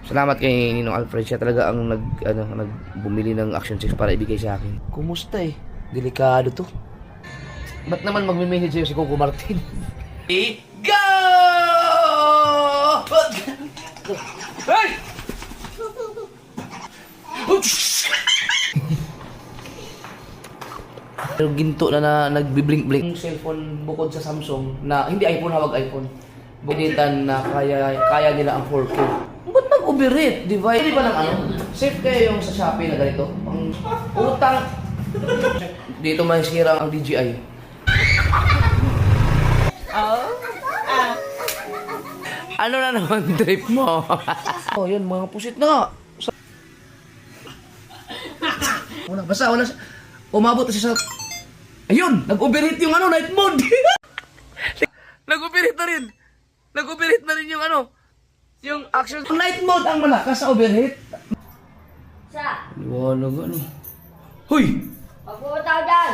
Salamat kay Ninong Alfred. Siya talaga ang nagbumili ng Action 6 para ibigay sa akin. Kumusta eh? Delikado to. Ba't naman magme-message sa'yo si Coco Martin? Go! Hey! Pero ginto na nagbi-blink-blink. Yung cellphone bukod sa Samsung na hindi iPhone, hawag iPhone. Bukitan na kaya nila ang 4K. Ba't nag-overrate? Divide ba ng ano? Safe kayo yung sa Shopee na ganito? Ang utang. Dito masira ang DJI. Ano na naman trip mo? Oh, yun, mga pusit na. Basta wala siya. Umabot siya sa... Ayun! Nag-overheat yung night mode! Nag-overheat na rin! Nag-overheat na rin yung yung action... Night mode ang malakas sa overheat. Sa? Liwanag Hoy! Magpupunta ko dyan!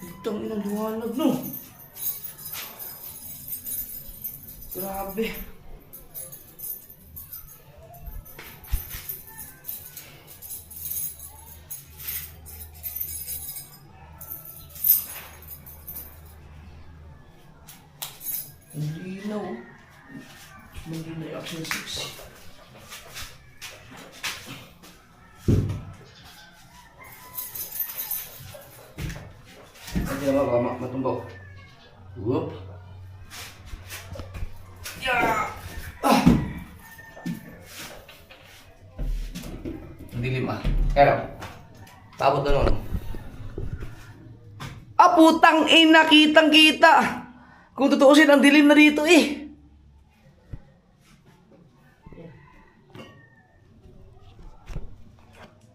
Itang inang liwanag, no? Grabe. Ang linaw. Hindi na yung Action 6. Hindi na ba matumbaw? Whoop. Yeah! Ang dilim Pero, tabot na nun. Putang ina, kitang-kita! Kung tutuusin, ang dilim na dito eh.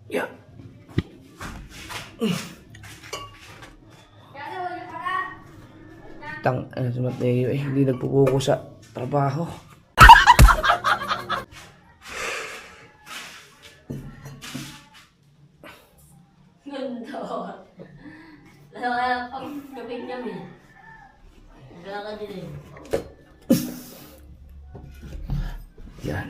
Yeah. Si Mateo hindi nagpupuko sa trabaho. Ganda. Kaya pang gabing kami. Kaya ka din eh. Yan.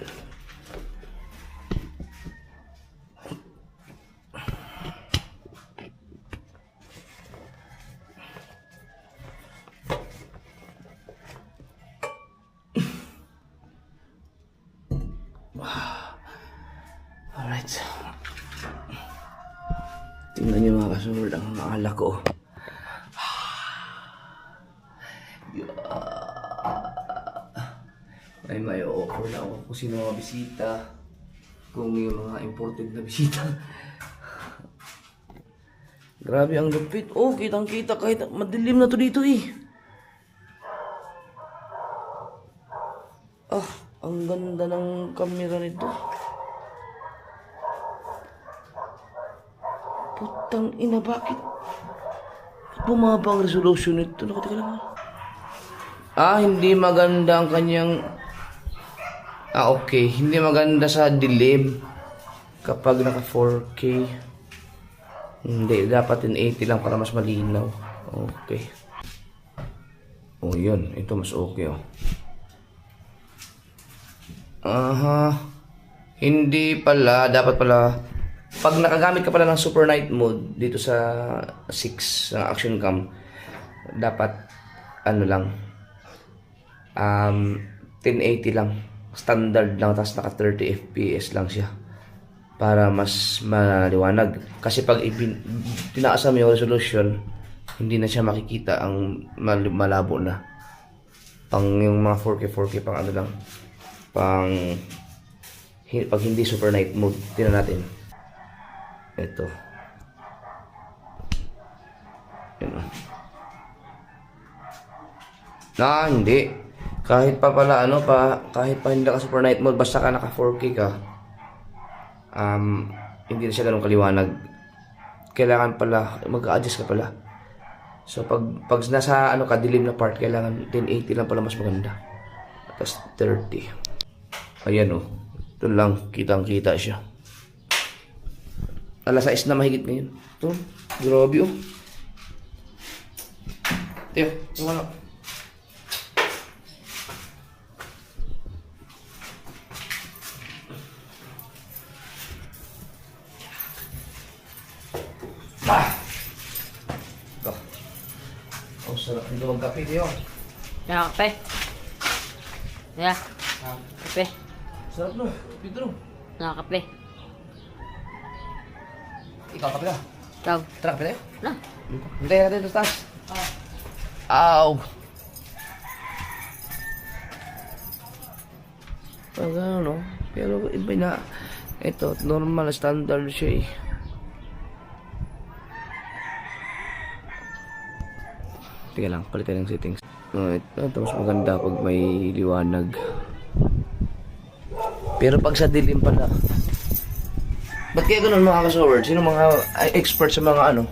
Alright. Tingnan niyo mga kasunod ang alak ko. May offer na ako kung sino mga bisita. Kung yung mga important na bisita. Grabe ang lupit. Oh, kitang-kita kahit madilim na to dito eh. Ang ganda ng camera nito. Putang ina, bakit bumaba ang resolution nito? Teka lang. Hindi maganda ang kanyang... okay. Hindi maganda sa dilim kapag naka 4K. Hindi, dapat 1080 lang para mas malinaw. Okay. Oh, yun. Ito mas okay, oh. Hindi pala. Dapat pala. Pag nakagamit ka pala ng super night mode dito sa 6 ng action cam, dapat lang 1080 lang. Standard lang, tapos naka 30 FPS lang siya para mas maliwanag. Kasi pag tinaasan mo yung resolution, hindi na siya makikita, ang malabo na. Pang yung mga 4K pang lang, pag hindi super night mode. Tingnan natin ito. Yun. Hindi. Kahit pa pala kahit pa hindi ka super night mode, basta ka naka 4K ka, hindi na siya ganun kaliwanag. Kailangan pala mag-adjust ka pala. So pag nasa dilim na part, kailangan 1080 lang pala, mas maganda. Tapos 30. Ayan oh. Ito lang, kitang-kita siya. Alas 6 na mahigit ngayon. Ito, grabe oh. Tiyo, yung Sarap nito magkape kayo. Kaya kape. Kaya, kape. Sarap no, Pedro. Nakakape. Ikaw kape ka. Ikaw. Tara, kape tayo. Na. Hintayin natin ito sa taas. Aw! Pag ano, no? Pero iba na. Ito, normal, standard siya eh. Teka lang, palitan ng settings. Ito, mas maganda pag may liwanag. Pero pag sa dilim pala. Ba't kaya ganun mga kasoward? Sino mga expert sa mga ano?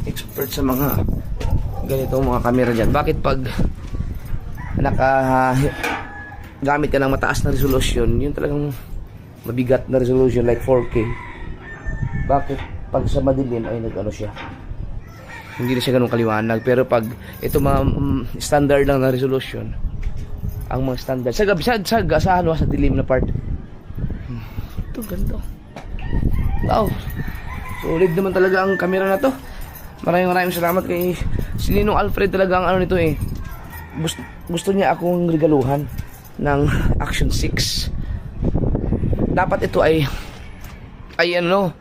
Expert sa mga ganito mga camera dyan. Bakit pag gamit ka ng mataas na resolution, yun talagang mabigat na resolution like 4K. Bakit pag sa madilim ay nag-ano siya? Hindi na siya ganun kaliwanag. Pero pag ito mga standard lang na resolution, ang mga standard sa dilim na part. Ito ganda. Wow. Solid naman talaga ang camera na to. Maraming salamat kay Ninong Alfred, talaga ang ano nito eh. Gusto niya akong regaluhan ng Action 6. Dapat ito ay ano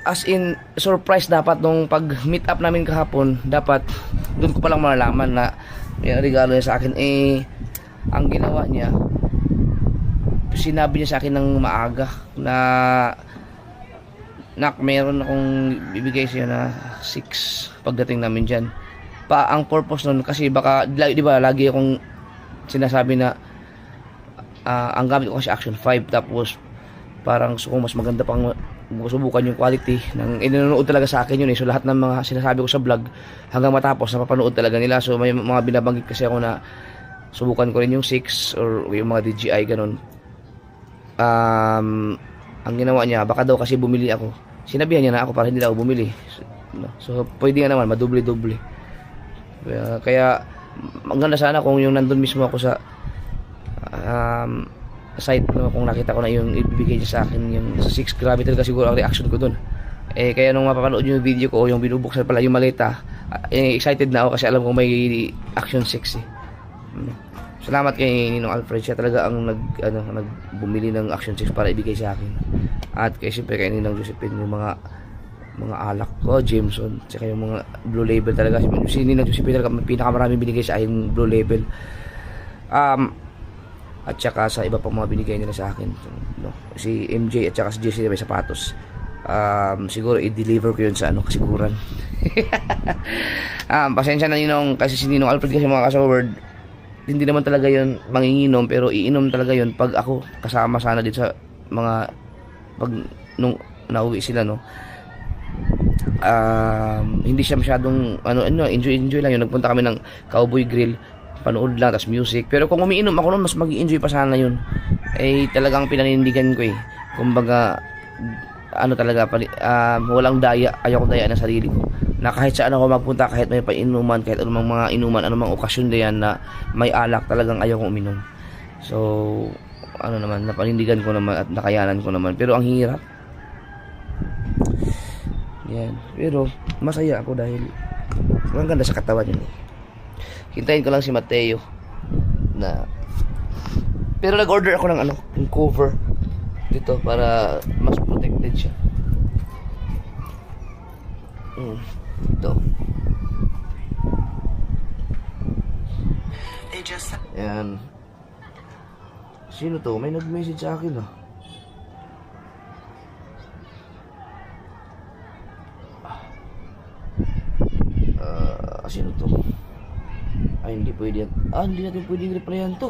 as in surprise dapat nung pag meet up namin kahapon. Dapat doon ko palang malalaman na may regalo niya sa akin. Eh ang ginawa niya, sinabi niya sa akin ng maaga na meron akong bibigay siya na 6 pagdating namin dyan. Ang purpose nun kasi baka di ba lagi akong sinasabi na ang gamit ko kasi Action 5, tapos parang gusto kong mas maganda pang subukan yung quality ng inanonood talaga sa akin yun eh. So lahat ng mga sinasabi ko sa vlog hanggang matapos napapanood talaga nila. So may mga binabanggit kasi ako na subukan ko rin yung 6 or yung mga DJI ganun. Ang ginawa niya, baka daw kasi bumili ako. Sinabihan niya na ako para hindi daw bumili. So pwede nga naman madoble-doble. Kaya maganda sana kung yung nandun mismo ako sa site, no, kung nakita ko na yung ibibigay niya sa akin yung 6. Grabe talaga siguro ang reaction ko dun. Kaya nung mapapanood yung video ko o yung binubuksan pala yung maleta, excited na ako kasi alam ko may Action 6 eh. Salamat kay Ninong Alfred, siya talaga ang nagbumili ng Action 6 para ibigay sa akin. At kay siyempre kay Ninang Josephine, yung mga alak ko, Jameson, tsaka yung mga Blue Label talaga. Si Ninang Josephine talaga pinakamaraming binigay sa akin Blue Label. At saka sa iba pang mga binigay nila sa akin, no? Si MJ at saka si JC may sapatos. Siguro i-deliver ko yun sa kasiguran. Pasensya na Ninong, kasi si Ninong Alfred kasi mga kasoward, hindi naman talaga yun manginginom, pero iinom talaga yun pag ako kasama sana dito sa mga pag nung nauwi sila, no. Hindi siya masyadong enjoy lang yun. Nagpunta kami ng Cowboy Grill, panood lang, tas music. Pero kung umiinom ako noon, mas mag-i-enjoy pa sana yun. Talagang pinanindigan ko eh. Kumbaga talaga walang daya, ayoko daya ng sarili ko. Na kahit saan ako magpunta, kahit may painuman, kahit anumang mga inuman, anumang okasyon diyan na may alak, talagang ayaw kong uminom. So naman, napanindigan ko naman at nakayanan ko naman. Pero ang hirap. Yan. Pero masaya ako dahil ang ganda sa katawan yun eh. Hintayin ko lang si Mateo na, pero nag-order ako ng yung cover dito para mas protected siya. Ito. Ayan. Sino to? May nag-message sa akin sino to? Ay, hindi pwede yan. Hindi natin pwedeng replyan to.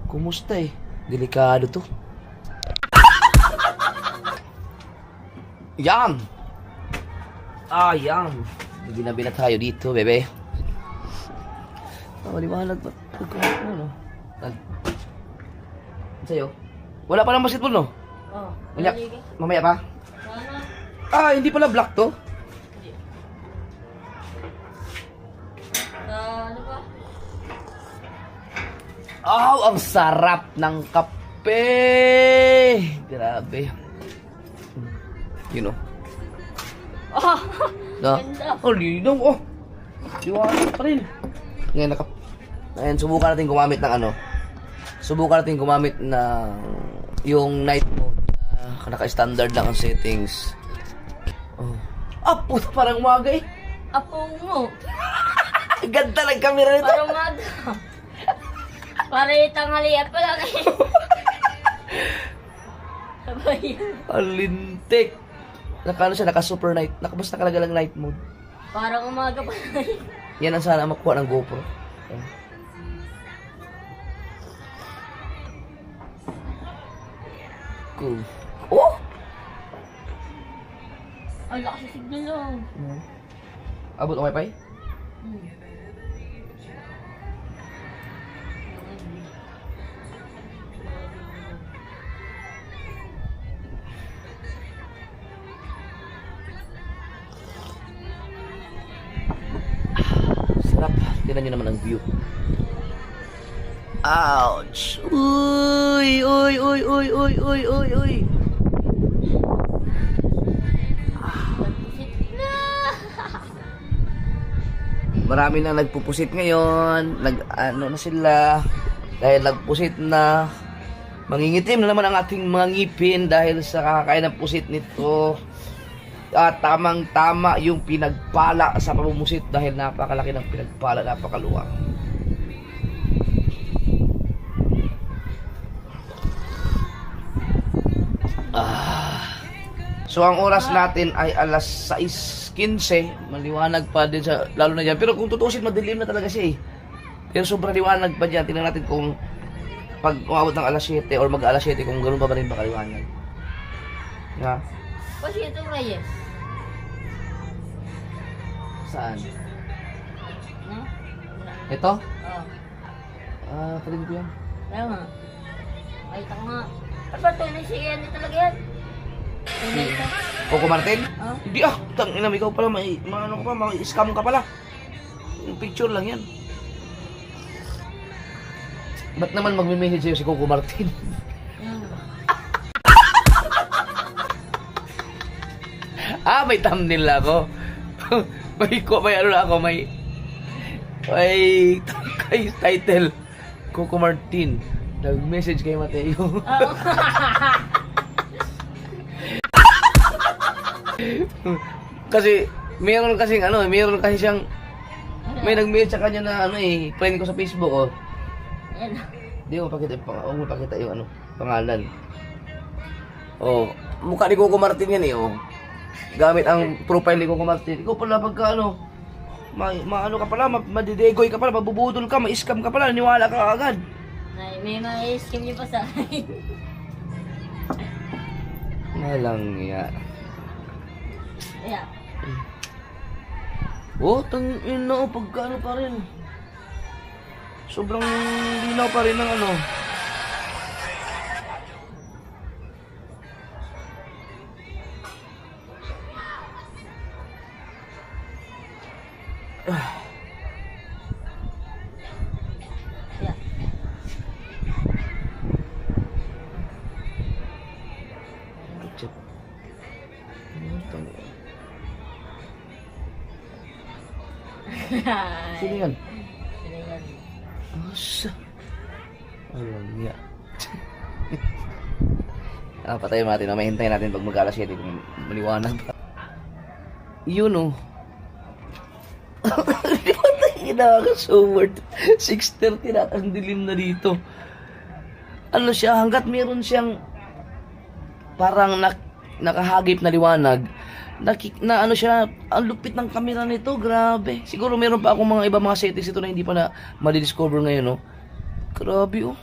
Kumusta eh? Delikado to. Yan! Yan! Binabi na tayo dito, bebe. Liwanag pa. Sa'yo? Wala pa ng basketball, no? Oo. Mamaya pa? Hindi pala black to? Ano ba? Ang sarap ng kape! Grabe. You know? Oh, Na? ganda. Oh, linaw. Oh. Liwanag pa rin. Ngayon, ngayon, subukan natin gumamit ng ano. Subukan natin gumamit ng yung night mode na naka-standard lang ang settings. Oh. Ah, puto, parang umaga eh. Apo mo. Ganda ng camera nito. Parang umaga. Para yung tanghalian pa lang eh. Sabay yan. Alintik. Naka ano siya, naka super night. Basta nakalagay lang night mode. Parang umaga pa lang eh. Yan ang sana makuha ng GoPro. Ayan. Cool. Oh! Ang lakas sa signal lang. Abot ang wifi? Sarap. Tingnan nyo naman ang view. Ouch! Uy! Uy! Uy! Uy! Uy! Uy! Uy! Uy! Nagpusit na. Marami na nagpupusit ngayon. Ano na sila. Dahil nagpusit na. Mangingitim na naman ang ating mga ngipin dahil sa kakakain ng pusit nito. At tamang-tama yung pinagpala sa pamumusit dahil napakalaki ng pinagpala, napakaluwang. So ang oras natin ay alas 6:15, maliwanag pa din sa lalo na diyan. Pero kung tutusin madilim na talaga siya eh. Pero sobrang liwanag pa diyan. Tingnan natin kung pag umabot ng alas 7 or mag-alas 7 kung ganoon pa ba rin ba kaliwanag. Na? Kasi ito Reyes. Saan? No? Ito? Oh. Kaling ko yan. Kaya nga. Ay, taka nga. Ano ba ito? Nasiyan din talaga yan. Ano ito? Coco Martin? Oh. Hindi tangina, ikaw pala may ano ka pa, may scam ka pala. Yung picture lang yan. Ba't naman magme-message sa'yo si Coco Martin? Yan. May thumbnail na ako. may ano na ako, may title. Coco Martin. Nag-message kay Mateo. Oo. Kasi meron kasi siyang may nag-message sa kanya na friend ko sa Facebook oh. Yan. Hindi mo pakita yung pangalan. Oh, mukha ni Coco Martin yan eh oh. Gamit ang profile ni Coco Martin. Ikaw pala pagka maano ka pala, madidegoy ka pala, mabubudol ka, ma-scam ka pala, niwala ka agad. May ma-skim niyo pa sa akin. Nalang yan. Yeah. Oh, tangina oh, pagka pa rin. Sobrang linaw pa rin ng Yeah. Check. Sino yan? Sino yan? Asa? Alam niya. Patayin natin. Mahintayin natin pag mag-alas 7 kung maliwanag pa. Yun oh. So worth 6:30 na ang dilim na dito. Ano siya, hanggat meron siyang parang nakahagip na liwanag, na ano siya, ang lupit ng camera nito, grabe. Siguro meron pa akong mga iba mga settings ito na hindi pa na madidiscover ngayon, no? Grabe, oh.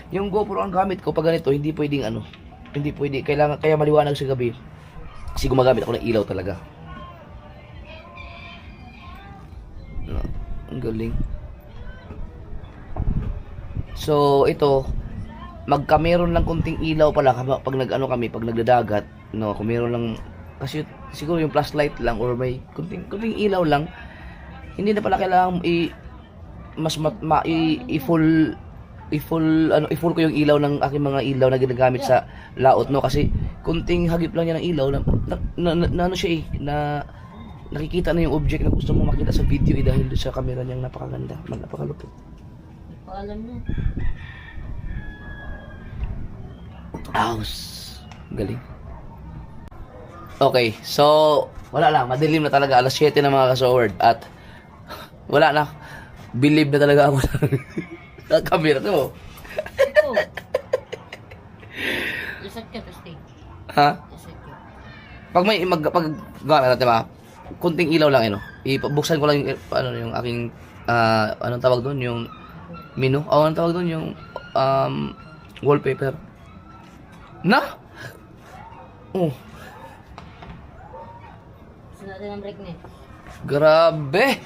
Yung GoPro ang gamit ko pag ganito, hindi pwedeng hindi pwede, kailangan, kaya maliwanag sa gabi. Kasi gumagamit ako ng ilaw talaga. Ang galing. So, ito, meron lang konting ilaw pala pag kami, pag nagdadagat, no, kung meron lang, kasi siguro yung flashlight lang or may konting ilaw lang, hindi na pala kailangan i-full ko yung ilaw ng aking mga ilaw na ginagamit sa laot, no, kasi kunting hagip lang niya ng ilaw na ano siya na nakikita na yung object na gusto mo makita sa video dahil sa camera niyang napakaganda, napakalupit. Hindi ko alam na. Aus. Galing. Okay, so wala lang, madilim na talaga, alas 7 na mga kasoward at wala na. Believe na talaga ako sa camera to. Ito. Isat ka, Pastig. Ha? Isat ka. Pag gawa natin ba? Kunting ilaw lang ibuksan ko lang yung yung aking anong tawag doon, yung menu. Anong tawag doon, yung wallpaper. Na? Oh, Gusto natin ang break niya. grabe.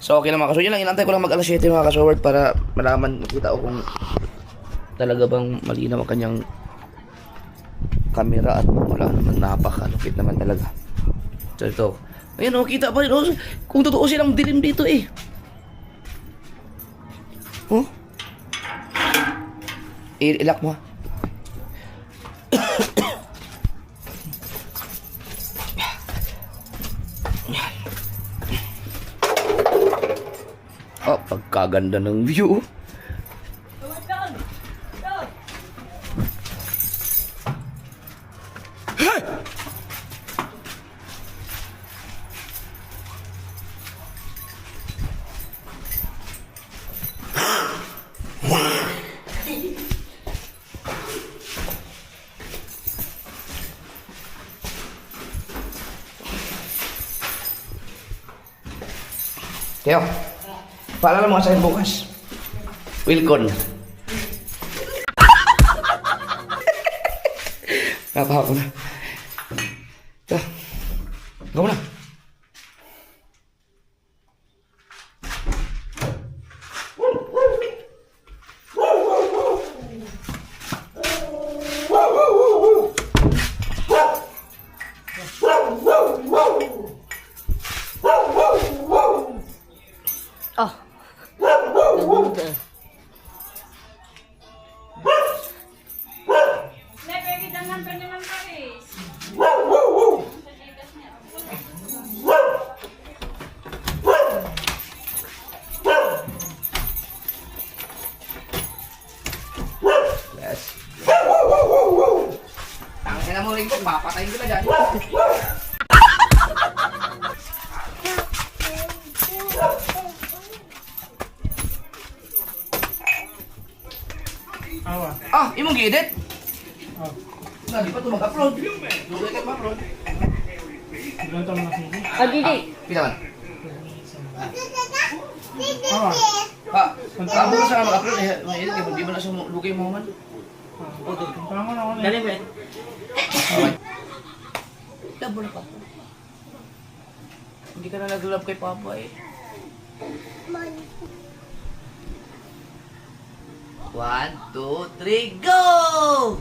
So okay na mga kasoward, yun lang, inantay ko lang mag alas 7 mga kasoward para malaman, makita ko kung talaga bang malinaw ang kanyang camera at wala naman, napakalupit naman talaga. So ito, ayun kita pa rin, kung totoo silang dilim dito oh, ilak mo ha. Oh, pagkaganda ng view. Teo, paalala mo sa akin bukas. Wilcon. Napahaw ko na. Teo, gawa na. Oh. Ganda. Yes. Tangin na mo rin ko, papatayin ko na dyan. Imong gi-edit? Di pa ito mag-upload. Dugay ka mag-upload. Ah, Didi. Pita man. Bukas na mag-upload. Mag-edit kayo. Di ba na sa lugay mo man? Dali ba? Double pa. Hindi ka na nag-love kay Papa One, two, three, go!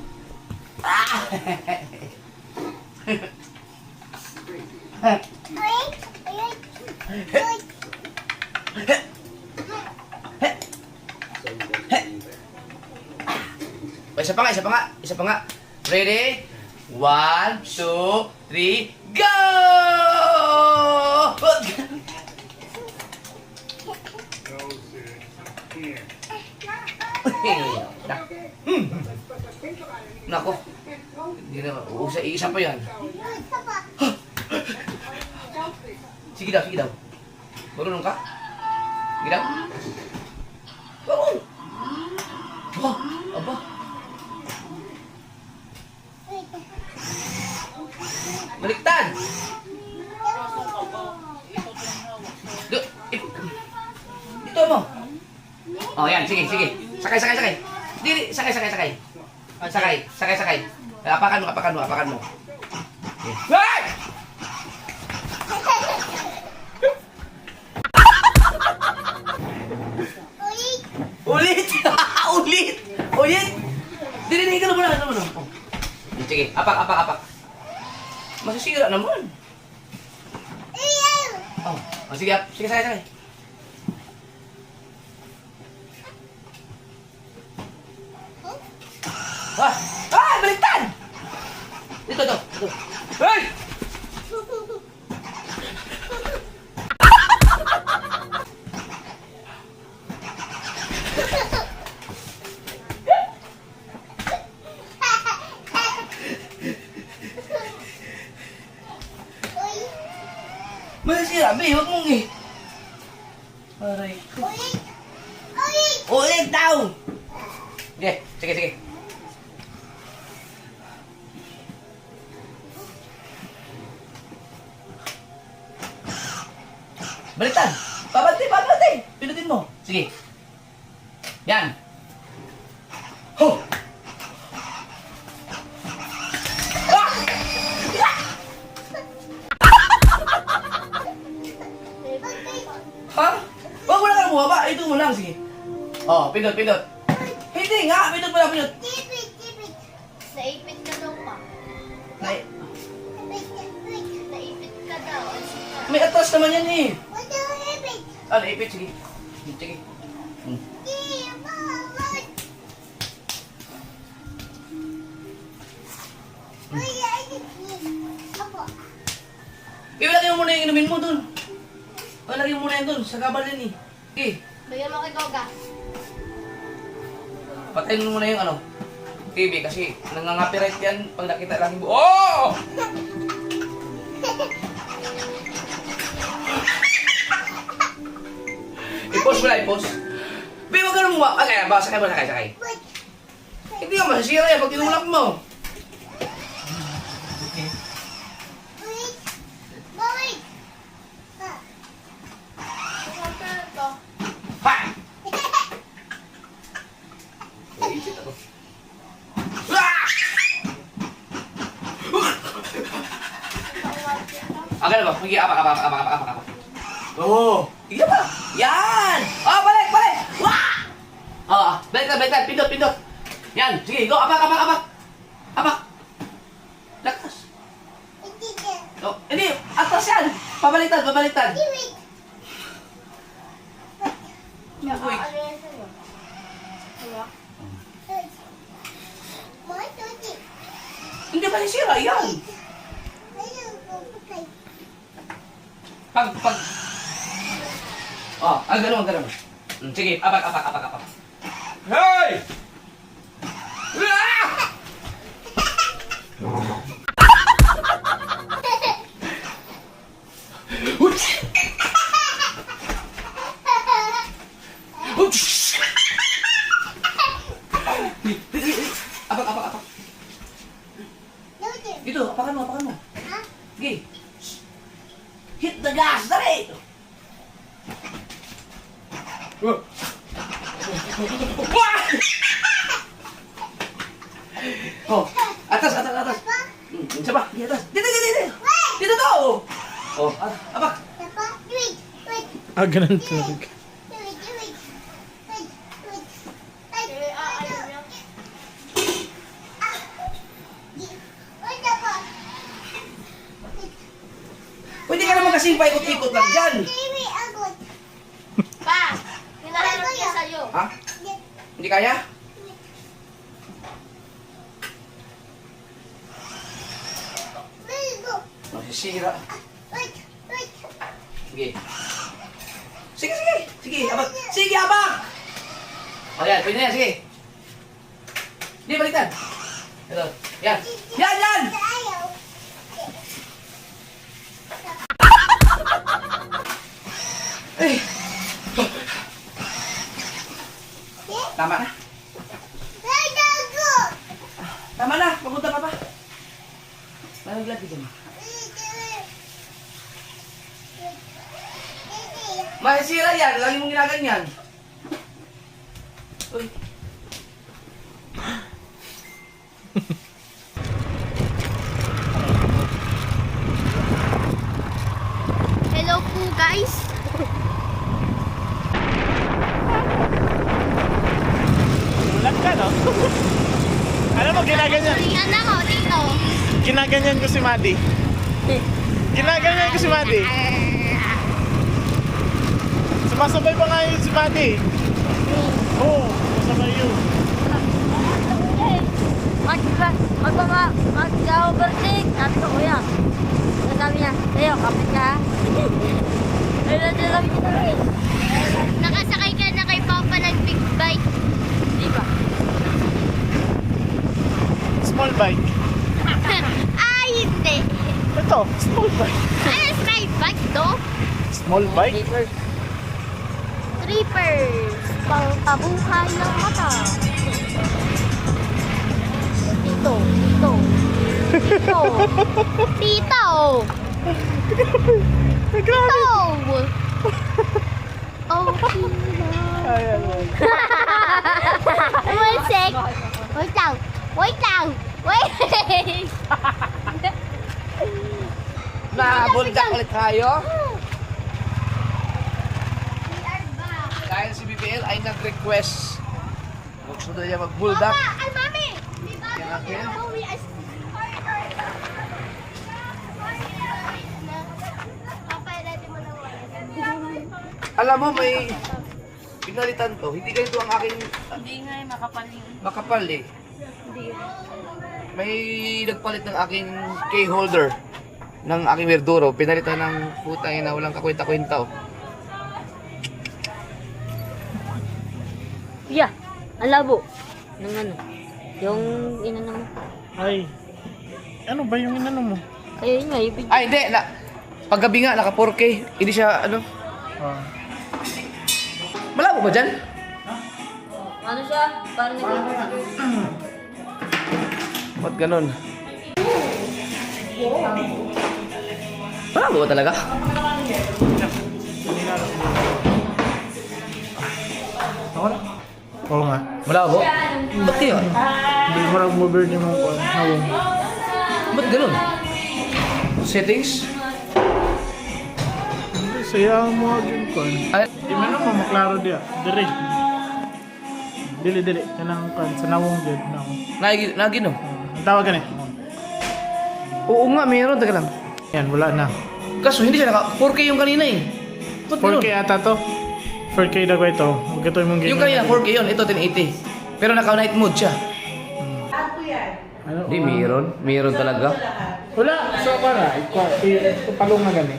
Isa pa nga. Ready? One, two, three, go! Nako. Hindi na, isa pa yan. Sige daw. Marunong ka? Sige daw. Bangun! Aba. Baliktad! Dito mo. Oh, yan. Sige. Sakay. Dili, sakay. Sakay. Apakan mo. Hey! Ulit! Dili, ka naman. Oh. Sige, apak. Masisira naman. Oh, sige, sakay. Ah! Ah! Baliktad! Dito, dito. Dito. Hey! Masira, be. Huwag mong eh. Aray ko. Ulit daw! Sige, sige, sige. Baliktad! Babante, babante! Pinutin mo. Sige. Yan. Ho! Ah! Ha? Huwag mo na ka bumaba. Ito mo lang, sige. Oh, pindot, pindot. Hindi nga, pindot mo lang, pindot. Naipit ka daw pa. Nay, Naipit ka daw. may atras naman yan eh. Ah, naipit, sige. Sige. Hmm. Ilagay mo muna yung inumin mo dun. O, lagay mo muna yan dun, sa gabal yan eh. Okay, Bigyan mo kay Goga. patayin mo muna yung ano, TV kasi nangangapiright yan pag nakita lang yung Oh! I-post mo na, i-post. Be, huwag ka nang buwa. Okay, ba, sakay mo, sakay, sakay. Hindi ka masisira yan pag tinulak mo. Okay. Ha! Naisip ako. Ah! Agad na ba? Sige, apak. Oo. Sige pa. Yan! Oh, balik! Wah! Oo, baliktad. Pindot. Yan, sige, go. Apak. Lakas. Oh, hindi, atras yan. Pabaliktad. Uy. Hindi pa sisira yan. Pag. Oh, ganun. Sige, apak. Hey! Ah! Uts! Uts! Apak. Dito, apakan mo. Sige. Hit the gas, dali! Wah! Oh, atas. Isa pa, di atas. Dito. Dito to! Oh, apak. Ah, ganun talaga. Pwede ka naman kasing paikot-ikot lang dyan. Pa! Hinahanap niya sa'yo. Ha? Hindi kaya? Masisira. Sige, abang. Sige, abang! O yan, pwede na yan, sige. Hindi, baliktad. Ito, yan. Yan! Eh. Tama na, papunta pa pa. Malaglag dyan. Masisira yan, lagi mong ginaganyan. Uy. Hello po guys. Ulan ka, no? Alam mo, ginaganyan. Tingnan ako dito. Ginaganyan ko si Maddie. Sumasabay pa nga yun si Maddie. Oo, sumasabay yun. mag-overtake. Sabi ko, kuya. Sabi niya, Leo, kapit ka. Ayun na sabi niya tuloy. Nakasakay ka na kay Papa ng big bike. Di ba? Small bike. Ay, hindi. Ito, small bike. Ano my bike to? Small bike? Trippers. Pabuhay ng mata. Tito. Tito. Tito. Tito. Ay, grabe. Tito. Oh, Ay, ay, ay. one sec. Wait lang. Wait lang. Wait. Nabuldak ulit tayo. We are back. Dahil si BBL ay nag-request. Gusto na niya mag-buldak. Papa, ay mami. Di ba? Yan natin. We are... Papa, dati mo na wala. Alam mo, may pinalitan to. Hindi ganito ang aking Hindi nga eh, makapaling. makapal eh. Hindi. May nagpalit ng aking key holder ng aking verduro. Pinalitan ng putang ina, walang kakwenta-kwenta oh. Yeah, ang labo. Nung ano, yung inano mo. Ay. Ano ba yung inano mo? Ayun nga, yung video. Ay, hindi. Paggabi nga, naka 4K. Hindi siya, ano. Ah. Malabo ba dyan? Ano siya? Parang Ba't ganun? Malabo ba talaga? Ako na? Oo nga. Malabo? Ba't yun? Hindi mo lang mover niyo mong kwan. Hawong. Ba't ganun? Settings? Hindi, sayang mo agad kwan. Ay, Di man naman maklaro dia. Dili. Dili. Kanang kwan. Sa nawong dyan. nagi no? Ang tawag ka na. Oo nga, meron. Taga lang. Yan, wala na. Kaso hindi siya naka 4K yung kanina eh. Ba't ganun? 4K ata to. 4K na ko ito. Huwag ito yung Yung kanina 4K yun, ito 1080. Pero naka night mode siya. Ano? Hindi, meron. Meron talaga. Wala. So, para. Ipalong na gani.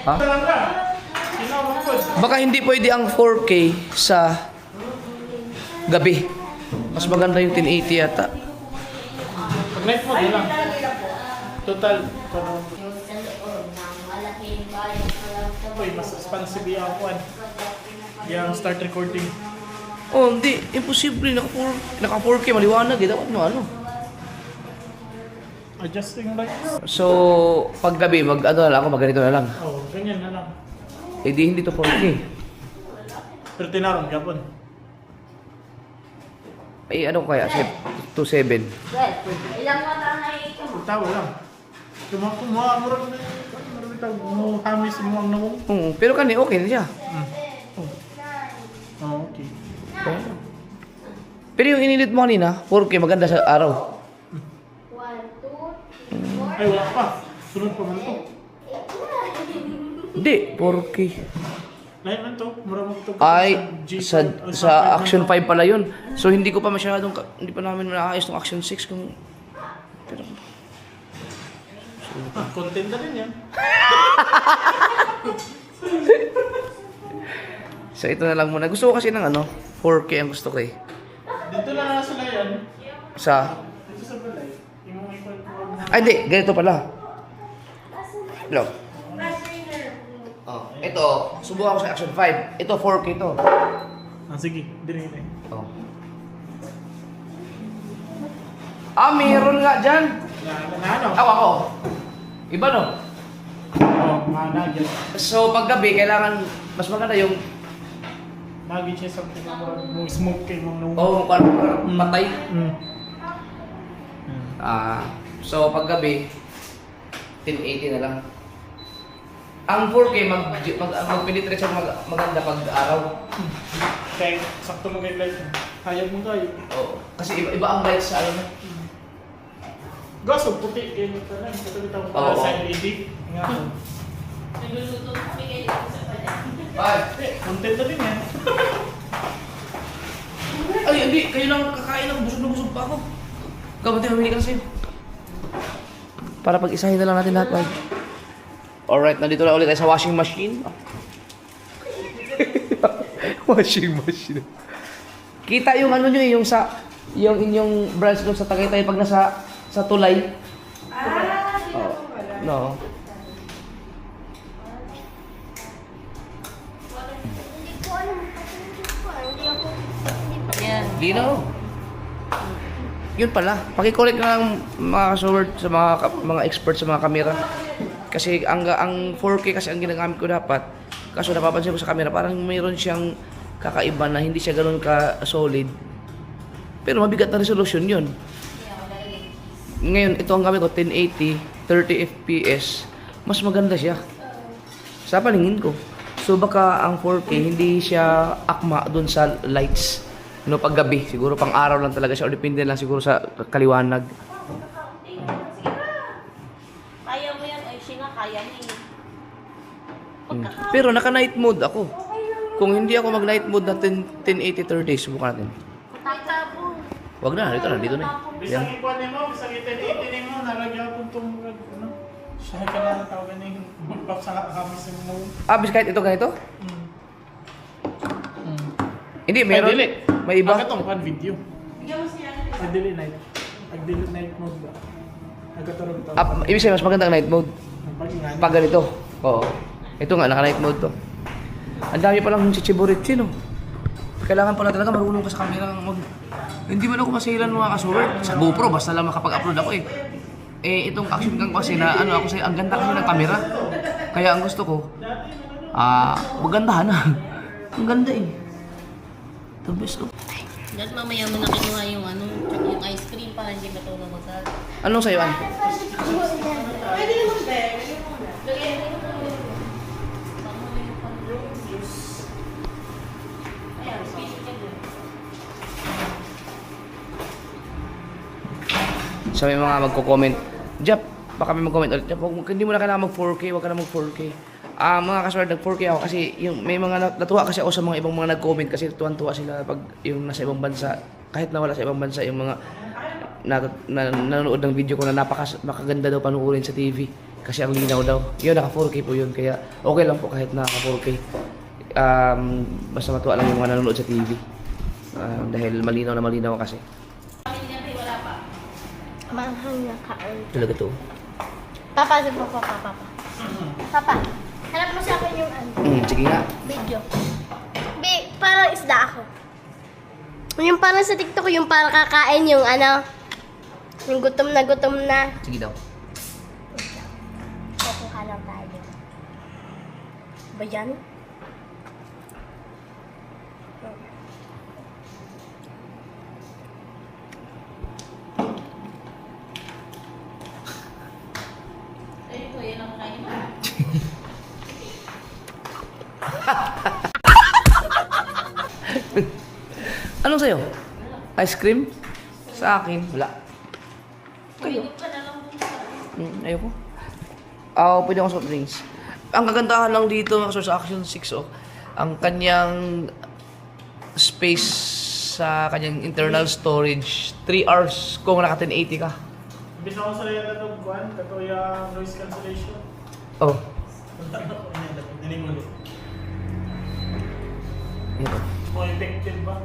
Ha? Lang ka. Sinawang ko. Baka hindi pwede ang 4K sa gabi. Mas maganda yung 1080 yata. Pag night mode, lang. Total. Uy, mas expensive yung kwan. Yung start recording. Oh, hindi. Imposible. Naka 4K. Maliwanag eh. Dapat mo ano. Adjusting lights. So, pag gabi, ano na lang ako, ganito na lang. Oh, ganyan na lang. Eh di hindi to 4K. Pero tinarong gapon. Eh ano kaya? 2.7. Well, ilang mata na ito mo? Tawa lang. Kumuha mo rin. Marami tawag mo hamis mo ang nawong. Pero kani okay na siya. Oh, okay. Okay. Pero yung inilit mo kanina, 4K maganda sa araw. Ay, wala pa. Sunod pa man to. Hindi, 4K. Lahat man to. Mura mo ito. Ay, sa Action 5 pala yun. So hindi ko pa masyadong, hindi pa namin naayos ng Action 6 kung... Pero, Content na rin yan. so ito na lang muna. Gusto ko kasi ng 4K ang gusto ko eh. Dito na nasa layan. Sa... Dito sa balay. Yung mga ikon. Ay, hindi. Ganito pala. Look. Oh, ito. Subukan ko sa Action 5. Ito, 4K to. Sige. Dili na. Oh. Meron nga dyan. Ano? Ako. Iba no? Oh, nagyan. So, pag gabi, kailangan mas maganda yung Nagi siya sa mga smoke kay mga nawong. patay. Mm. So, pag gabi, 1080 na lang. Ang 4K, mag-penetrate siya maganda pag araw. Kaya sakto mo kay light. Hayag mo tayo. Oo. Kasi iba ang lights sa ano. Gaso, puti. Kaya nito lang. Ito bitang Oo. sa LED. Nga. Ay, Content na din yan. ay, hindi. Kayo lang kakain ako. Busog na busog pa ako. Ikaw, ba't yung ka na sa'yo? Para pag-isahin na lang natin lahat, Mike. Alright, nandito na ulit tayo sa washing machine. Washing machine. Kita yung ano nyo eh, yung sa... Yung inyong branch doon sa Tagaytay pag nasa... Sa tulay. No. Hindi ko alam. Hindi ako. Yan. Lino. Yun pala. Pakicorrect na lang mga kasoward sa mga expert sa mga kamera. Kasi ang 4K kasi ang ginagamit ko dapat. Kaso napapansin ko sa camera parang mayroon siyang kakaiba na hindi siya ganoon ka solid. Pero mabigat na resolution yun. Ngayon, ito ang gamit ko, 1080, 30 FPS. Mas maganda siya. Sa paningin ko. So baka ang 4K hindi siya akma dun sa lights. No, pag gabi, siguro pang araw lang talaga siya o depende lang siguro sa kaliwanag. Kaya mo yan. Ay, siya nga kaya niya. Pero naka night mode ako. Kung hindi ako mag night mode na 1080-30, subukan natin. Wag na, dito na. Bisang Yan. ikuan mo, bisang itin mo, nalagyan ko itong ano. Siya ka na tawagan yung magpap sa kamis mo. Bis kahit ito ganito? Hindi, meron. delete. May iba. Bakit itong pan video? Pag-delete night. Pag-delete night mode ba? Nagkaturog to. Ibig sabihin, mas maganda ang night mode. Pag-ingani. Pag ganito. Oo. Ito nga, naka-night mode to. Ang dami palang chichiburitsi, no? Kailangan pala talaga marunong ka sa camera. Hindi man ako masahilan mga kasoward. Sa GoPro, basta lang makapag-upload ako eh. Itong action cam kasi na ano ako sa'yo, ang ganda kasi ng camera. Kaya ang gusto ko, magandahan na. Ang ganda eh. The best of. Dahil mamaya mo na kinuha yung ano, tsaka yung ice cream para hindi matulog agad. Anong sa'yo, An? So may mga magko-comment, Jap, baka may mag-comment ulit, Jap, hindi mo na kailangan mag-4K, wag ka na mag-4K. Mga kasward, nag-4K ako kasi yung may mga natuwa kasi ako sa mga ibang mga nag-comment kasi tuwan-tuwa sila pag yung nasa ibang bansa, kahit nawala sa ibang bansa yung mga nanonood ng video ko na napakaganda daw panuorin sa TV kasi ang linaw daw. Yun, naka 4K po yun, kaya okay lang po kahit naka 4K. Basta matuwa lang yung mga nanonood sa TV. Dahil malinaw na malinaw kasi. Mahal na kaan. Talaga to. Papa, papa. Papa, hanap mo sa akin yung ano, Sige nga. video. Parang isda ako. Yung parang sa TikTok, yung parang kakain yung ano, yung gutom na. Sige daw. Kukuha lang tayo. Ba yan? Anong sa'yo? Ice cream? Sa akin, wala. Kayo? Ayoko. Pwede akong soft drinks. Ang kagandahan lang dito sa Action 6, ang kanyang space sa kanyang internal storage, 3 hours kung naka 1080 ka. Bisa ko sa layan na itong kuhan, kato yung noise cancellation. Oh. Punta na ko na yung dinig ulit. Ito. Kung effective ba?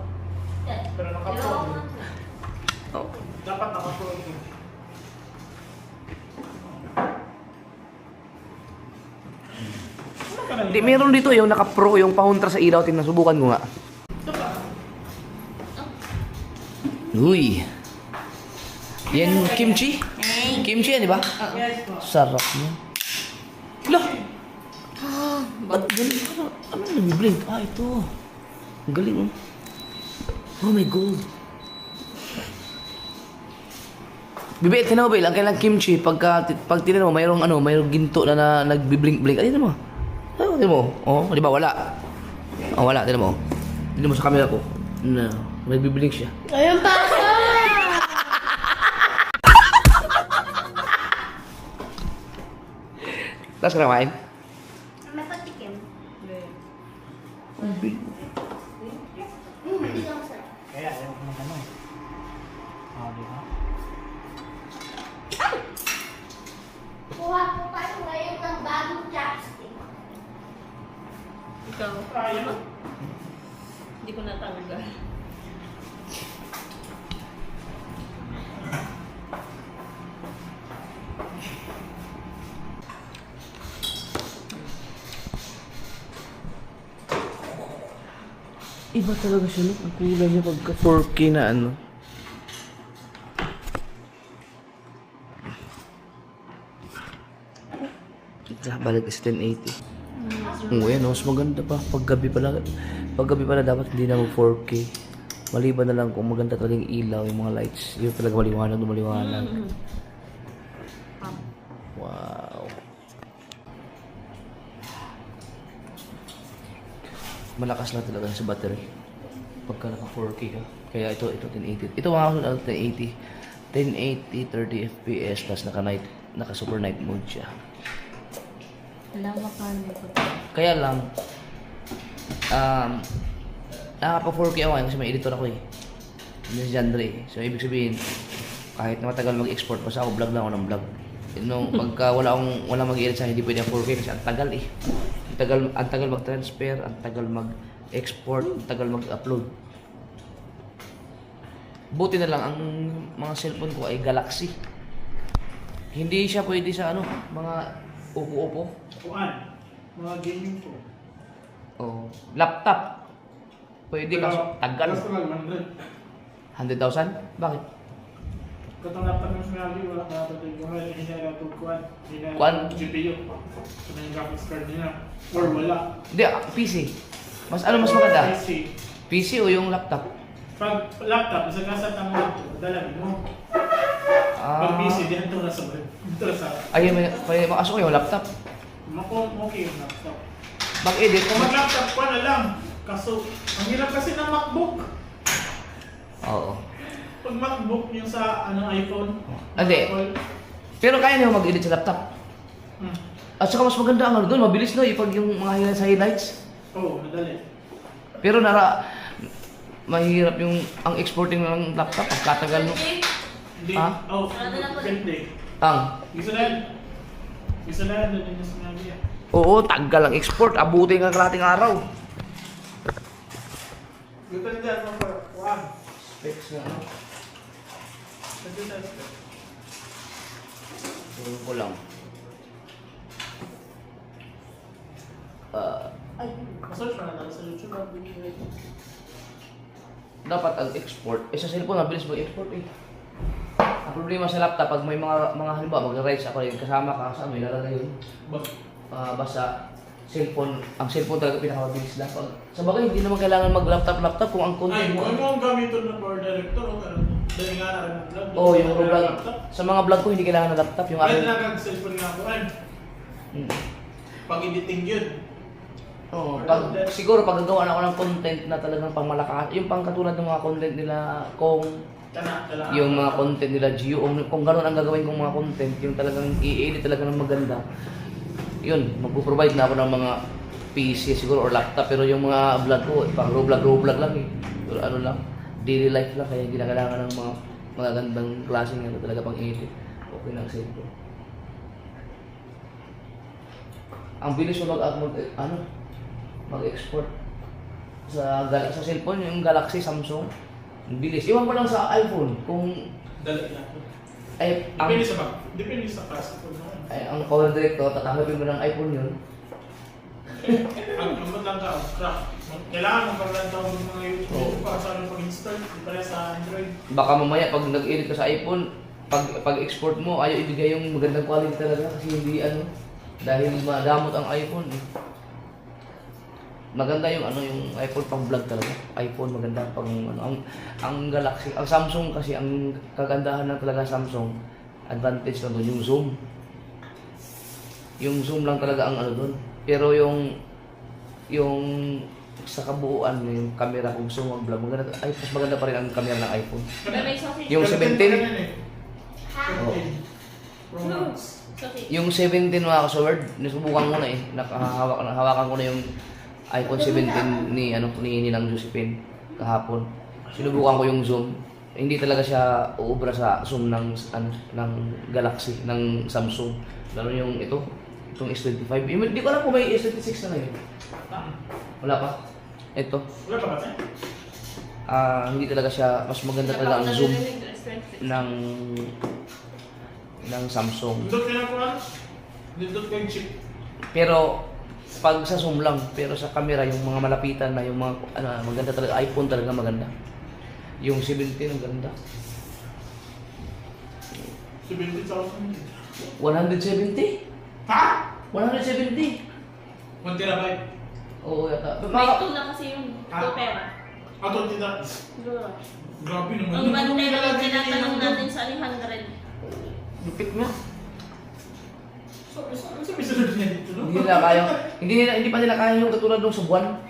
Pero naka-pro. Oh. Dapat naka-pro. Di, meron dito yung naka-pro, yung pahuntra sa ilaw. Tinasubukan ko nga. Uy. Yan kimchi? Kimchi yan, di ba? Sarap niya. Lah! Ba't galing? Ano nag-blink? Ito. Ang galing, oh. Oh my God. Bibi, tinaw ba ang kailang kimchi, pag tinaw mo, mayroong ginto na nagbiblink-blink. Ay, tinaw mo. Ay, tinaw mo. Oh, di ba? Wala. Oh, wala. Tinaw mo. Tinaw mo sa camera ko. No. Nagbiblink siya. Ayun pa! Tapos ka nakain? May patikim. Ang bilis. Hindi lang sir. Kaya, ayaw ko naman ano eh. Di ba? Kuha po tayo ngayon ng bagong chopstick. Ikaw. Kaya mo. Hindi ko natanggal. Iba talaga siya, no? Ang kulay niya pagka 4K na ano. Balik is 1080. Oo, yan, mas maganda pa. Paggabi pala dapat hindi na mag 4K. Maliban na lang kung maganda talaga yung ilaw, yung mga lights. Yung talaga maliwanag. Wow. Malakas na talaga sa battery. Pagka naka 4K ka. Kaya ito 1080. Ito mga kasunod 1080. 1080, 30 FPS, tapos naka super night mode siya. Alam mo kami ko. Kaya lang, nakapa 4K ako kasi may editor ako eh. Hindi si Jandre eh. So, ibig sabihin, kahit na matagal mag-export, basta ako vlog lang ako ng vlog. Nung pagka wala mag-edit sa hindi pwede ang 4K kasi ang tagal eh. Ang tagal mag-transfer, ang tagal mag-export, ang tagal mag-upload. Buti na lang ang mga cellphone ko ay Galaxy. Hindi siya pwede sa mga Oppo. Kuan. Mga gaming ko. Oh, laptop. Pwede kaso tagal. Kaso lang, 100. 100,000? Bakit? Katong laptop ng sinabi, wala ka ito. Yung hindi na ito kuan. Hindi na Kuan? GPU. Ito na yung graphics card nila. Or wala. Hindi, PC. Mas maganda? PC. PC o yung laptop? Pag laptop, isa ka sa tama, dala mo. Pag PC, diyan ito na sa web. Dito na sa... Ayun, may makasok yung laptop. Okay yung laptop. Mag-edit. Kung mag-laptop ko na lang. Kaso, ang hirap kasi ng MacBook. Oo. Pag MacBook yung sa iPhone. Hindi. Apple, Pero kaya niyo mag-edit sa laptop. At saka mas maganda ang doon, mabilis no, pag yung mga highlights. Oo, madali. Pero mahirap yung ang exporting ng laptop, ang katagal mo. Hindi. Ha? Oh, hindi. Ang, Isa na doon yung sinabi yan. oo, tagal ang export, abutin ang kalating araw. Gusto nila ako pa. Wow. Specs na ano. Kasi sa spec. Tulong ko lang. Masearch pa na lang sa YouTube. Dapat ang export, sa cellphone mabilis mag-export eh. Ang problema sa laptop, pag may mga halimbawa, mag-write ako yung kasama ka, saan may lalagay yun? Basta cellphone, ang cellphone talaga pinakamabilis lang. Sa bagay, hindi naman kailangan mag-laptop kung ang content Ay, mo. kung mo ang gamiton ng board director o dahil nga na rin ng vlog. Oo, yung vlog. Sa mga vlog ko, hindi kailangan ng laptop. Yung Ay, akin. nag-cellphone nga ako. Pag-editing yun. Oo, siguro pag gagawa na ako ng content na talagang pangmalakas, yung pang katulad ng mga content nila kung yung mga content nila Gio, kung gano'n ang gagawin kong mga content, yung talagang i-edit talaga ng maganda, yun, magpo-provide na ako ng mga PC siguro or laptop, pero yung mga vlog ko, pang vlog lang eh. Pero ano lang, daily life lang, kaya hindi na kailangan ng mga magagandang klaseng ano talaga pang edit. Okay na kasi ito. Ang bilis mo mag-export sa cellphone, yung Galaxy, Samsung. Ang bilis. Iwan ko lang sa iPhone kung Dali na. Depende sa class ko naman. ang power director, tatanggapin mo ng iPhone yun. Ang lambot lang ka, crack. Kailangan mo pag-run down ng mga YouTube para sa pag-install. Di pala sa Android. Baka mamaya pag nag-edit ka sa iPhone, pag-export mo, ayaw ibigay yung magandang quality talaga kasi hindi dahil magamot ang iPhone eh. Maganda yung yung iPhone pang vlog talaga. iPhone maganda pang ang Galaxy, ang Samsung kasi ang kagandahan ng talaga Samsung, advantage lang doon yung zoom. Yung zoom lang talaga ang doon. Pero yung sa kabuuan yung camera kung zoom ang vlog maganda, ay mas maganda pa rin ang camera ng iPhone. Yung 17, yung 17 mga kasword, nasubukan ko na eh. Hawakan ko na yung iPhone 17 ni Nilang Josephine kahapon. Sinubukan ko yung zoom. hindi talaga siya uubra sa zoom ng Galaxy, ng Samsung. Lalo yung itong S25. Hindi ko alam kung may S26 na ngayon. Wala pa. Ito. Wala pa ba tayo? Hindi talaga siya, mas maganda talaga ang zoom ng Samsung. Dindot ka na po lang. Dindot ka yung chip. Pero pag sa zoom lang, pero sa camera yung mga malapitan na yung mga maganda talaga, iPhone talaga maganda. Yung 17 ang ganda. 70,000. 170? Ha? 170? 1 terabyte. Oo yata. May 2 na kasi yung 2 pera. Ato, tita. Siguro. Grabe naman. Ang bante naman nilalagay tinatanong niya natin yung- sa 100. Lupit nga. Ano sabi sunod niya dito, no? Hindi pa nila kaya yung katulad nung sa buwan.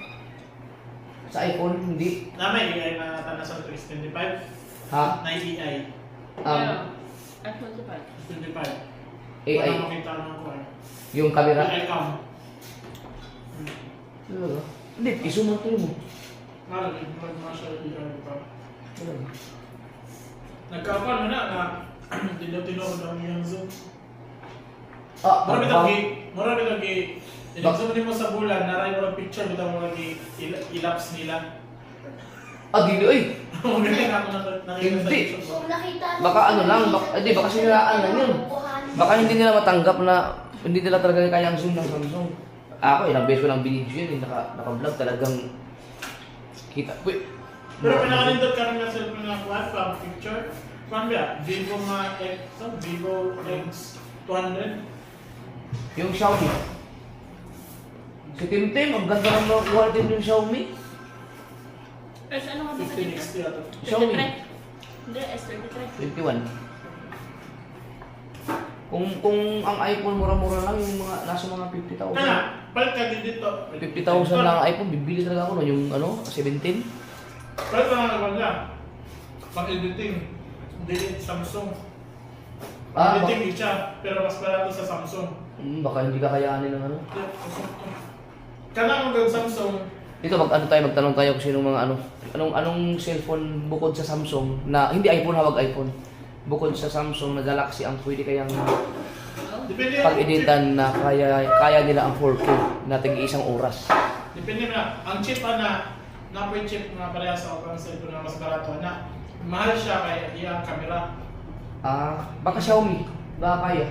Sa iPhone, hindi. Na may AI na tanasan to is 25. Ha? Na AI. iPhone 25. 25. AI. Wala makita naman ko eh. Yung camera. AI cam. Talaga? Hindi, isumo to mo. Malamig, mag-masya AI pa. Talaga. Nagkakapan mo na tinutinood ang iyong zoom. Baka. Marami lagi. Zoom mo sa bulan, naray mo ang picture, bitaw mo lagi ilaps nila. Dili, ay. Magaling ako nakikita sa Hindi. YouTube. Kung nakita Baka ano lang, baka siniraan lang yun. Baka hindi nila matanggap na, hindi nila talaga kaya ang zoom ng Samsung. Ako, ilang beses ko lang binidyo yun, naka-vlog talagang kita. Wait. Pero pinakalindot ka rin na cellphone na kuha pa picture. Kuhan ba? Vivo Vivo X200. Yung Xiaomi. Si Tim, ang ganda ng nakuha din yung Xiaomi. Pero ano nga ba sa 15XT ato. Xiaomi. Hindi, S33. 21. Kung ang iPhone mura-mura lang, yung mga nasa mga 50,000. Kaya, palit ka din dito. 50,000 lang ang iPhone, bibili talaga ako no, yung 17. Palit ka lang naman lang. Pang-editing. Delete Samsung. Editing siya, pero mas barato sa Samsung. Baka hindi kakayanin ng ano. Kana mo gawin Samsung, Dito magtanong tayo kung sino mga anong cellphone bukod sa Samsung na hindi iPhone, hawag iPhone. Bukod sa Samsung na Galaxy ang pwede kayang depende pag-editan na kaya nila ang 4K na tig-isang oras. Depende na. Ang chip na po chip na parehas sa upang cellphone na mas barato na. Mahal siya kaya iyang camera. Baka Xiaomi, baka kaya.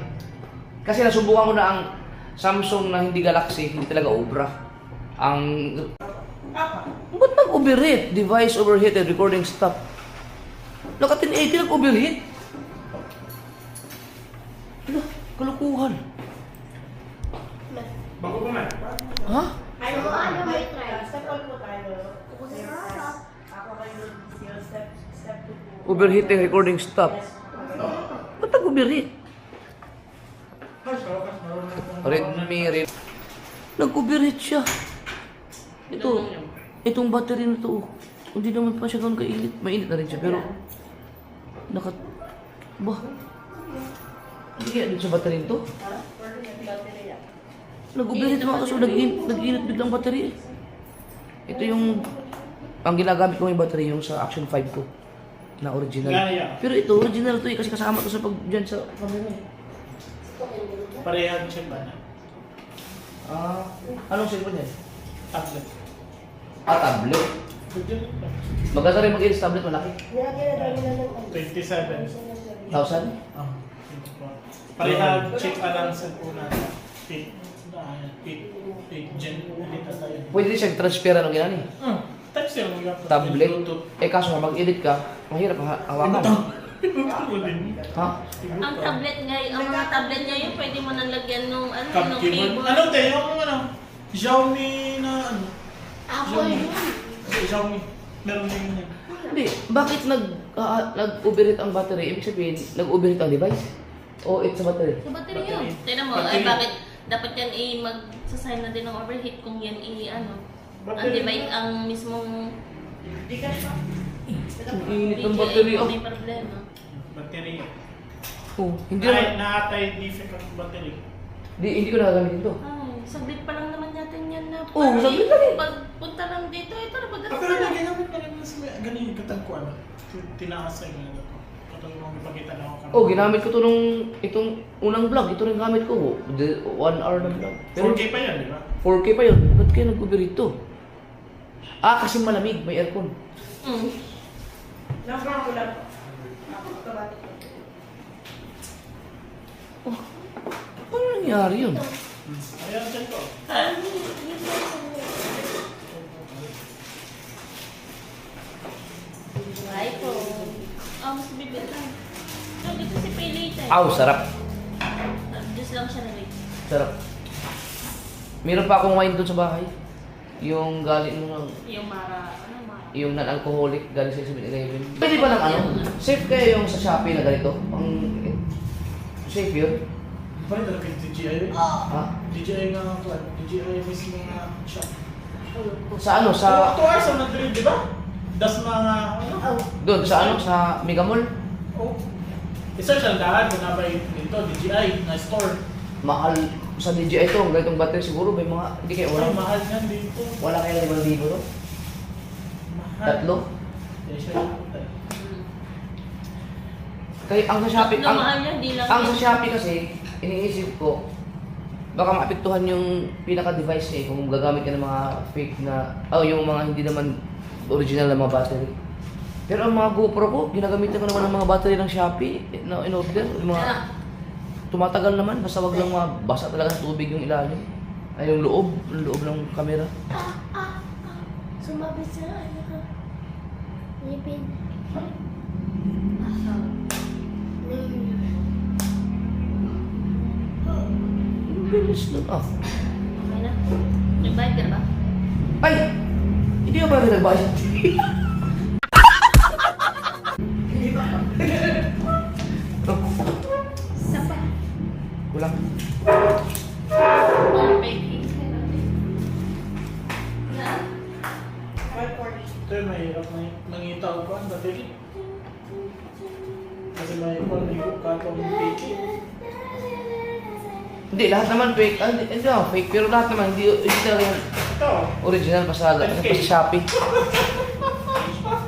Kasi nasubukan ko na ang Samsung na hindi Galaxy, hindi talaga obra. Ba't nag-overheat? Device overheated, recording stop. Naka 1080 nag-overheat. Ano? Kalukuhan. Bago pa man. Ha? Ano may try? Step 1 po tayo. Ako kayo step 2 po. Overheating, recording stop. Ba't nag-overheat? Redmi. Nag-overheat siya. Itong battery na to, hindi naman pa siya gano'n kainit. Mainit na rin siya, pero hindi kaya din sa battery nito. Nag-overheat mga kaso, nag-init biglang battery. Ito yung ang ginagamit ko yung battery, yung sa Action 5 ko na original. Gaya. Pero ito, original to kasi kasama to sa dyan sa camera. Parehang chip ba na? Anong cellphone yan? Tablet. Tablet. Maganda rin mag-iris tablet, malaki. 27. 1,000? Parehang chip pa lang cellphone na. Pick gen. Dito tayo. Pwede din siyang transfer ano ginani. Type siya mo yung Tablet. Bluetooth. Kaso nga mag-edit ka, mahirap hawakan. Ha? Ang tablet ngayon, ang mga tablet ngayon, pwede mo nang lagyan nung Keyboard. keyboard. Ano tayo? Yung Xiaomi na ano? Apple yun. Xiaomi. Meron din yan. Hindi, bakit nag-overheat ang battery? Ibig sabihin, nag-overheat ang device? O it's sa battery? Sa battery Battery. yun. Tignan mo, ay bakit dapat yan mag-sasign na din ng overheat kung yan ang Battery. device, ang mismong Ang init ng battery. PGA, may problema. Battery. Hindi na. Naatay defect ang battery. Hindi ko nakagamitin to. Ay, Saglit pa lang naman natin yan na. Oo, saglit lang eh. Pagpunta lang dito, ito na pag Pero naginamit na rin sa ganun yung katagkuan. Tinaas sa inyo na to. Ito yung ipakita na ako. Oh, ginamit ko to nung itong unang vlog. Ito rin gamit ko. 1 hour na vlog. Pero 4K pa yan, di ba? 4K pa yun. Ba't kayo nag-overheat to? Ah, kasi malamig. May aircon. Number ko lang. Automatic. Ano nangyari yun? Ayan, dyan ko. iPhone. Mas bibit lang. So, dito si Pay later. Aw, sarap. Just lang siya na wait. Sarap. Meron pa akong wine doon sa bahay. Yung galing nung Yung Mara, yung non-alcoholic galing sa 7-Eleven. Pwede ba lang ano? Safe kaya yung sa Shopee na ganito? Safe yun? Pwede talaga yung DJI. Ha? DJI nga ako. DJI mismo nga shop. Sa ano? Sa... 2 hours on Madrid, di ba? Das mga, ano? Doon, sa ano? Sa Mega Mall? Oh. Isa siyang daan kung nabay dito, DJI, na store. Mahal sa DJI ito. Ang ganitong battery siguro may mga... Hindi kayo Ay, wala. mahal yan dito. Wala kaya 5,000 to? Mahal. Tatlo? Kaya siya yung puta. Kaya ang sa Shopee... Tatlo mahal yan, di lang Ang yan. sa Shopee kasi, iniisip ko, baka maapektuhan yung pinaka-device niya kung gagamit ka ng mga fake na... yung mga hindi naman original na mga battery. Pero ang mga GoPro ko, ginagamitan ko naman ng mga battery ng Shopee na in-order. Yung mga tumatagal naman, basta wag lang mabasa talaga sa tubig yung ilalim. Ay, yung loob ng camera. Sumabit sa ano ka. Ngipin. Ang bilis nun Okay na. Nagbayad ka na ba? Ay! Hindi ka pala nagbayad. Isa pa. Kulang. Perfect. Na? 540. Ito yung mahirap na mangitaw ko ang battery. Kasi may paligo ka itong fake. Hindi, lahat naman fake. Hindi naman fake, pero lahat naman hindi talaga yung Ito. original pa sa Shopee.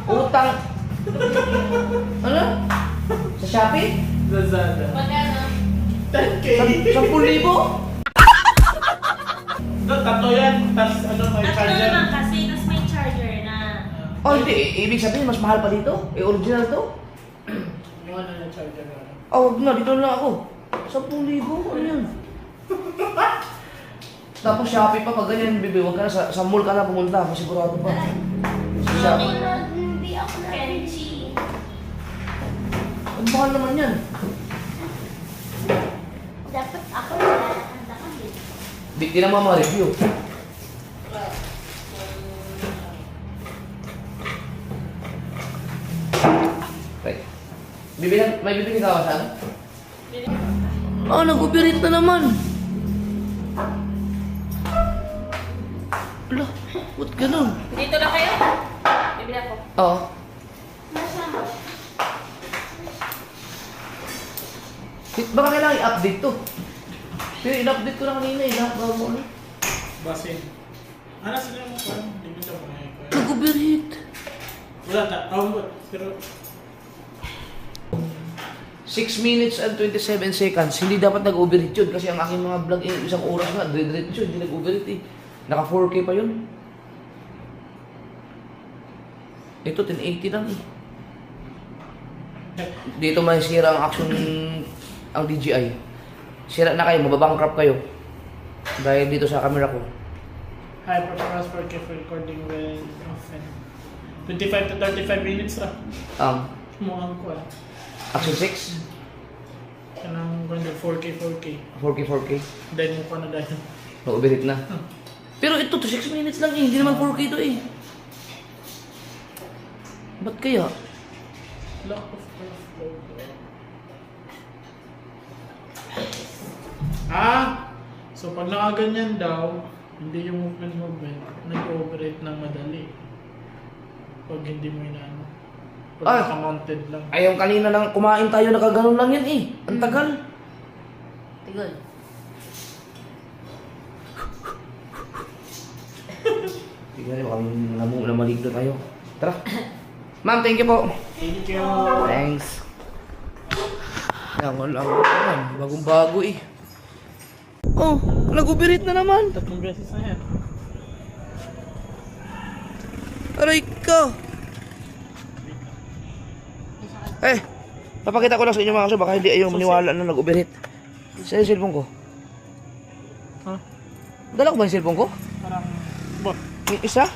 Utang. Ano? Sa Shopee? Lazada. Magkano? 10K. 10,000? Tatlo yan. Tapos ano, may Tatlo charger. naman kasi, tas may charger na. Oh, hindi. Ibig sabihin, mas mahal pa dito? Original to? Yung ano yung charger na. Oh, wag na. Dito na lang ako. 10,000? Ano yan? Tapos Shopee pa, pag ganyan, bibi, wag ka na sa mall ka na pumunta. Masigurado pa. Sa Shopee. Hindi ako na. Kenchi. Ang mahal naman yan. Dapat ako na handa ka din. Di naman ma-review. Right. May bibili ka ba saan? Nag-operate na naman. Ala, ba't ganun? Dito na kayo? Bibili ako. Oo. Baka kailangan i-update to. Pero in-update ko na kanina lahat bago mo ano. Basin. Ano sila mo ko? Hindi mo siya mga Nag-overheat. Wala ta. Pero 6 minutes and 27 seconds. Hindi dapat nag-overheat yun kasi ang aking mga vlog isang oras na, dire-diretso, hindi nag-overheat eh. Naka 4K pa yun. Ito, 1080 lang eh. Dito may sira ang action ang DJI. Sira na kayo, mababankrupt kayo. Dahil dito sa camera ko. high performance for recording with often 25 to 35 minutes ra. Mukhang ko ah. Action 6, Kanang ganda 4K. 4K. Dahil mo pa na dahil. Nag-overheat na. Pero ito, to 6 minutes lang eh. Hindi naman 4K to eh. Ba't kaya? Lack of flow. So pag nakaganyan daw, hindi yung movement, nag-operate ng madali. Pag hindi mo inaano. Pag Ah. naka-mounted lang. Ay, yung kanina lang, kumain tayo, nakaganon lang yan eh. Ang tagal. Tigol. Tingnan mo, kami namaligdo tayo. Tara. Ma'am, thank you po. Thank you. Thanks. Yan, wala ko naman. Bagong-bago eh. Oh, nag-overheat na naman. 3 beses na yan. Aray ka. Papakita ko lang sa inyo mga kaso, baka hindi ayaw maniwala na nag-overheat. Sa yung cellphone ko. Ha? Dala ko ba yung cellphone ko? Parang, bot. Yung isa?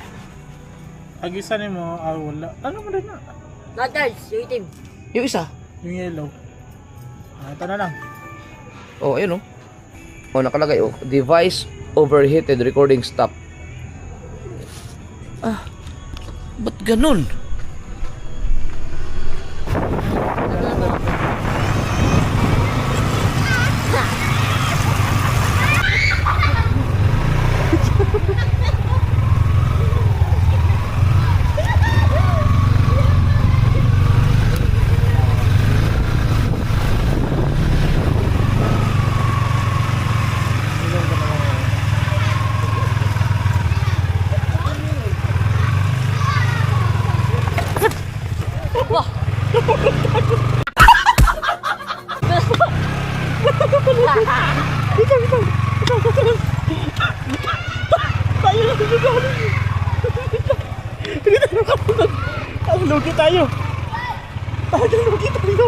Pag-isa ni mo, wala. Ano mo rin na? Not-charge, yung itim. Yung isa? Yung yellow. Ito na lang. Oh, ayun oh. Oh, nakalagay oh. Device overheated, recording stop. Ba't ganun? Lugi tayo. Lugi tayo.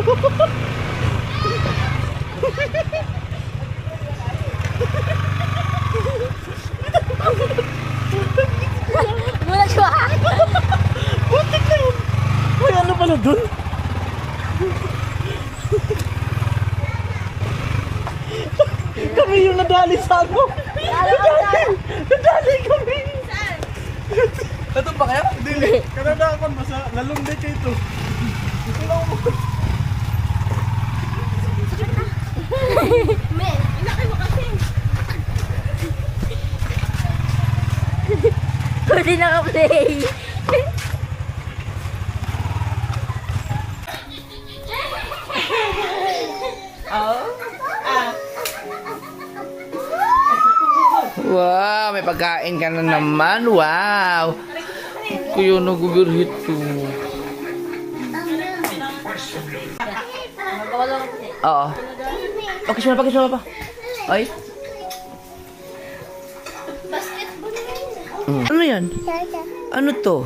Wala siya. Butik na yun. May ano pala dun? Kami yung nadali sa ano. Nadali kami. Nandun pa kayo? Dili. Kanada ako basa. Lalong day kayo ito. Men, inakay mo kasi. Pwede naka-play. Wow, may pagkain ka na naman. Wow. Kuya, nag-overheat to. Oo. Pakis mo pa. Ay. Basketball na yun. Ano yan? Ano to?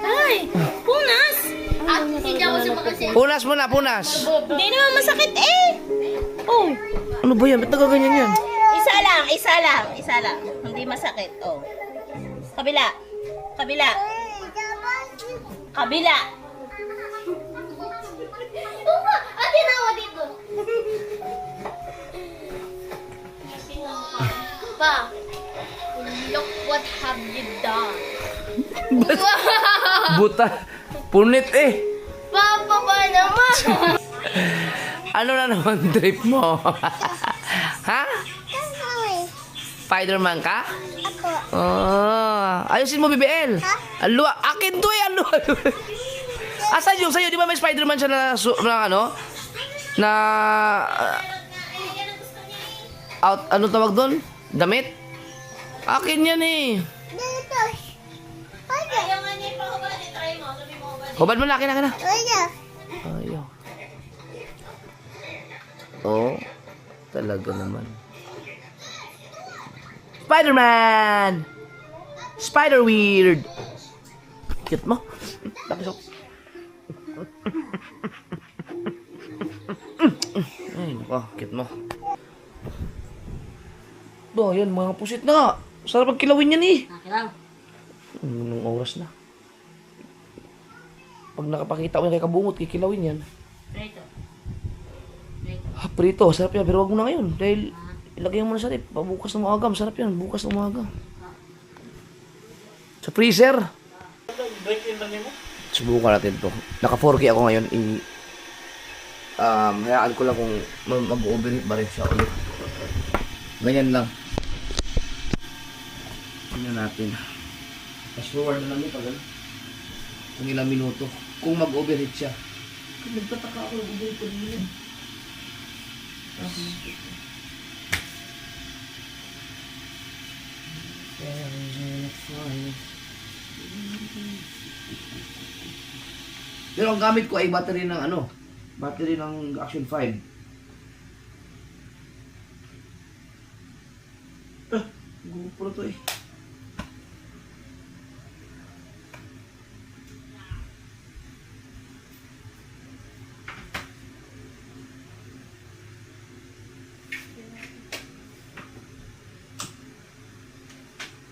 Ay, punas! At hindi ako sumakasi. Punas muna, punas. Hindi naman masakit eh. Oh, Ano ba yan? Ba't nagaganyan yan? Isa lang. Hindi masakit. Oh. Kabila. Puma, ate nawa dito. Pa, look what have you done. Buta. Punit eh. Papa ba naman? Ano na naman trip mo? Ha? Spider-Man ka? Ako. Ayusin mo, BBL. Alua. Akin to eh. Alua. Asan yung sa'yo? Di ba may Spider-Man siya na ano? Na... out, ano tawag doon? Damit? Akin yan eh. Dito. Hubad mo na, akin na. Ayaw. Ayaw. Oh, talaga naman. Spider-Man! Spider-Weird! Cute mo. Tapos ay, nako, cute mo. Do, yan, mga pusit na. Sarap pagkilawin yan eh. Nakilang. Anong oras na? Pag nakapakita ko yan kay Kabungot, kikilawin yan. Prito. Prito, sarap yan. Pero wag mo na ngayon. Dahil ilagay mo na sa rip. Bukas ng umaga. Masarap yan. Bukas ng umaga. Sa freezer. Break in lang mo. Subukan natin to. Naka 4K ako ngayon. Hayaan ko lang kung mag-overheat ba rin siya ulit. Ganyan lang. Tingnan natin. Fast forward na lang yun pag ano. Kung ilang minuto. Kung mag-overheat siya. Kung nagtataka ako mag-overheat pa rin. Pero ang gamit ko ay battery ng ano, battery ng Action 5. GoPro to eh.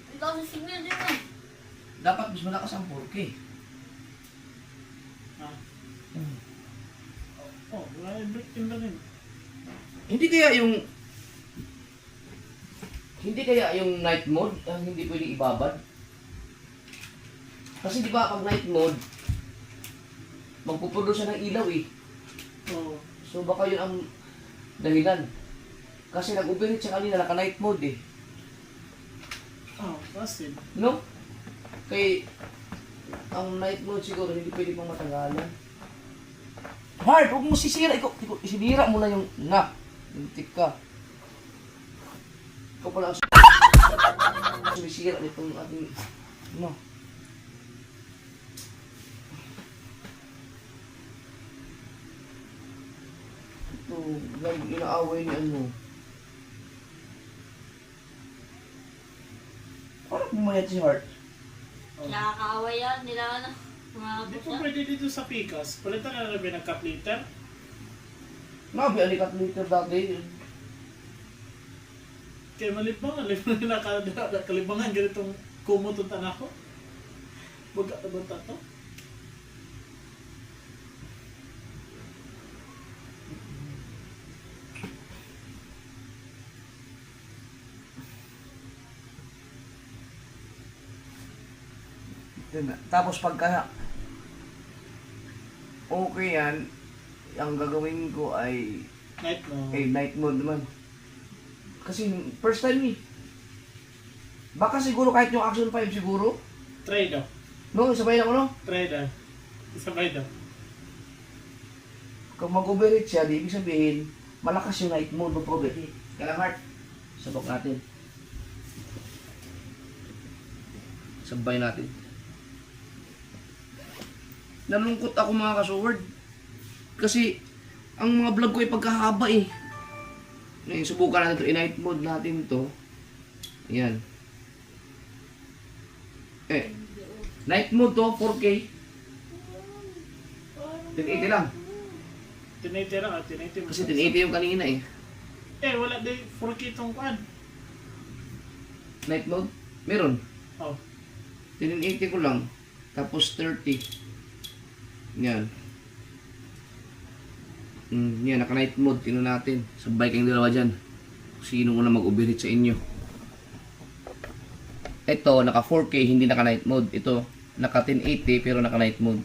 Ito sa signal din eh. Dapat mas malakas ang 4K. Ah. Oh, wala break in na rin. Hindi kaya yung night mode ang hindi pwedeng ibabad? Kasi di ba pag night mode, magpuproduce siya ng ilaw eh. Oo. So baka yun ang dahilan. Kasi nag-overheat siya kanina, naka-night mode eh. Oh, passive. No? Kay ang night mode siguro hindi pwede pang matanggalan. Hard, huwag mo sisira. Ikaw, isinira mo na yung na. Lintik ka. Ikaw pala ang sumisira nitong ating no. Ito, lagi inaaway ni ano. Parang pumayat si Heart. Nakakaaway yan. Nila ano. Di pa pwede dito sa Pikas. Palitan na lang ng cup liter. Nabi, alikat liter dati. Kaya malibangan. Nakalibangan ganitong kumututan ako. Baga to. Tapos pagka okay yan, ang gagawin ko ay Night mo. night mode naman. Kasi first time eh. Baka siguro kahit yung Action 5 siguro. Try daw. No, sabay na ko no. Try daw. Isabay daw. Kung mag-overheat siya, di ibig sabihin, malakas yung night mode ng overheat. Kaya lang Heart, sabok natin. Sabay natin. Nalungkot ako mga ka-sword. Kasi, ang mga vlog ko ay pagkahaba eh. Ngayon, subukan natin ito. I-night mode natin to. Ayan. Night mode to, 4K. 1080 lang. Tinitira ka, tinitira. Kasi 1080 yung kanina eh. Wala din 4K itong kuhan. Night mode? Meron. Oh. 1080 ko lang. Tapos 30. Yan. Yan, naka-night mode. Tingnan natin. Sabay kayong dalawa dyan. Sino muna mag-overheat sa inyo. Ito, naka 4K, hindi naka-night mode. Ito, naka 1080 pero naka-night mode.